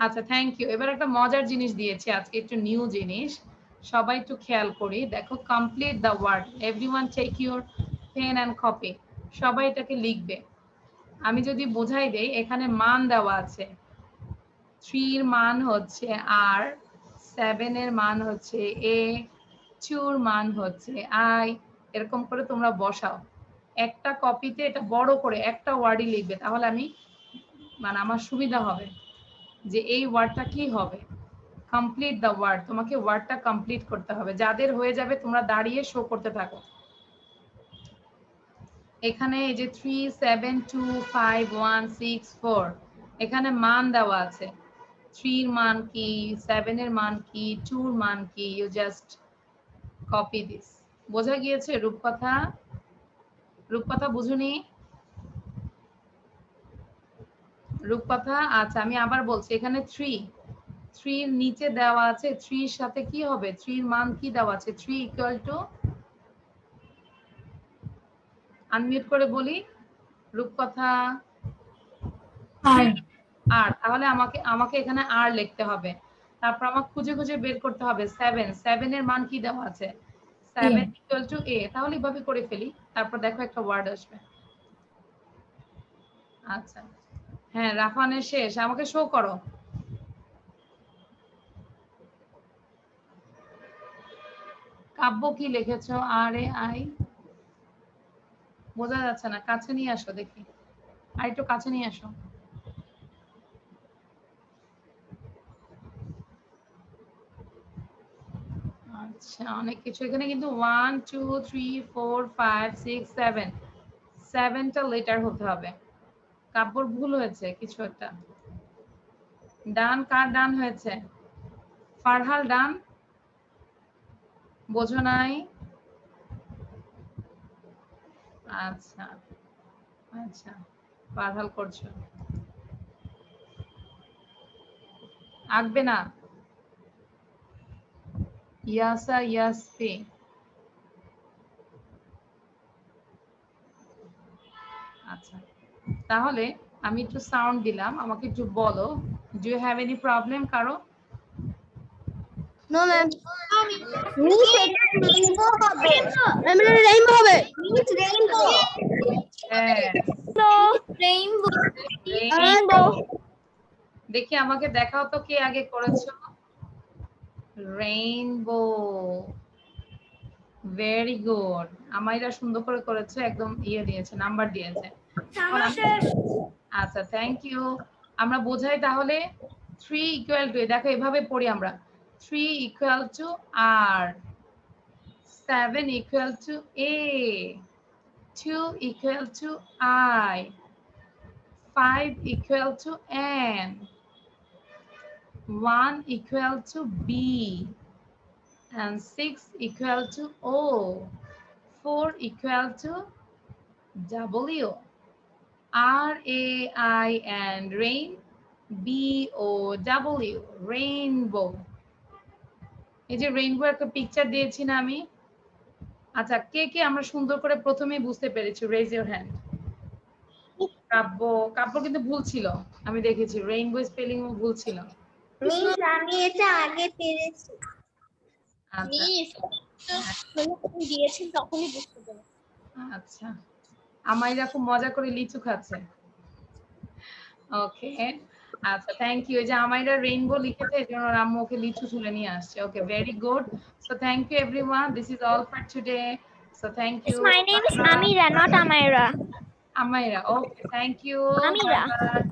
আচ্ছা, থ্যাংক ইউ। এবার একটা মজার জিনিস দিয়েছি আজকে, একটু নিউ জিনিস, সবাই একটু খেয়াল করি। দেখো, complete the word. Everyone take your pen and copy, সবাই এটাকে লিখবে। আমি যদি বোঝাই দেই, এখানে মান দেওয়া আছে। 3 এর মান হচ্ছে আর, 7 এর মান হচ্ছে এ, 2 এর মান হচ্ছে আই, এরকম করে তোমরা বসাও। একটা কপিতে এটা বড় করে একটা ওয়ার্ডই লিখবে, তাহলে আমি মানে আমার সুবিধা হবে যে এই ওয়ার্ডটা কি হবে। কমপ্লিট দ্য ওয়ার্ড, তোমাকে ওয়ার্ডটা কমপ্লিট করতে হবে। যাদের হয়ে যাবে তোমরা দাঁড়িয়ে শো করতে থাকো। এখানে এই যে 3, 7, 2, 5, 1, 6, 4 এখানে মান দেওয়া আছে। 3 এর মান কি, 7 এর মান কি, 2 এর মান কি, ইউ জাস্ট কপি দিস। বোঝা গিয়েছে রূপকথা? রূপকথা বুঝুনি? রূপকথা? আচ্ছা, আমি আবার বলছি, এখানে 3 এর নিচে দেওয়া আছে, 3 এর সাথে কি হবে, 3 এর মান কি দেওয়া আছে? 3 ইকুয়াল টু, আনমিউট করে বলি রূপকথা। আর তাহলে আমাকে এখানে আর লিখতে হবে। তারপর আমার খুঁজে খুঁজে বের করতে হবে 7 এর মান কি দেওয়া আছে 7 ইকুয়াল টু a, তাহলে এইভাবে করে ফেলি, তারপর দেখো একটা ওয়ার্ড আসবে। আচ্ছা হ্যাঁ রাফানের শেষ, আমাকে শো করো। কাব্য কি লিখেছো? RAI বোঝা যাচ্ছে না, কাছে নিয়ে আসো দেখি, আর একটু কাছে নিয়ে আসো। আচ্ছা অনেক কিছু এখানে, কিন্তু 1 2 3 4 5 6 7 7টা লেটার হতে হবে। কাব্যর ভুল হয়েছে কিছু একটা। ডান, কার ডান হয়েছে? ফারহাল ডান, বোঝো নাই? আচ্ছা আচ্ছা ফারহাল করছো, আঁকবে না? ইয়াসা ইয়াসফি, আচ্ছা তাহলে আমি একটু সাউন্ড দিলাম, আমাকে একটু বলো, do you have any problem কারো? No ma'am. মিস এটা রেইনবো হবে। রেইনবো হবে। Miss rainbow. হ্যাঁ রেইনবো। রেইনবো। দেখি আমাকে দেখাও তো কে আগে করেছো। Rainbow, very good. আমাইরা সুন্দর করে করেছে, একদম ইয়ে দিয়েছে, নাম্বার দিয়েছে। আচ্ছা থ্যাংক ইউ। আমরা বোঝাই তাহলে 3 ইকুয়াল টু, দেখো এভাবে পড়ি আমরা, 3 equal to R, 7 equal to A, 2 equal to I, 5 equal to N, 1 equal to B, and 6 equal to O, 4 equal to W, RAI and rain, BOW, rainbow. এই যে rainbow একটা পিকচার দিয়েছি না আমি? আচ্ছা কে কে আমরা সুন্দর করে প্রথমেই বুঝতে পেরেছি, রেজ ইওর হ্যান্ড। কাব্য, কাব্য কিন্তু ভুল ছিল, আমি দেখেছি রেইনবো স্পেলিং ভুল ছিল। মিস আমি এটা আগে পেরেছি। আচ্ছা মিস যখন দিয়েছেন তখনই বুঝতে পেরেছি। আচ্ছা আমাইরা খুব মজা করে লিচু খাচ্ছে। ওকে আচ্ছা থ্যাংক ইউ। যে আমাইরা রেইনবো লিখেছে এজন্য আম্মু ওকে লিচু তুলে নিয়ে আসছে। Okay very good. So thank you everyone, this is all for today. So thank you. My name is Amira, not Amira. Amaira, okay thank you, Amira. Bye by.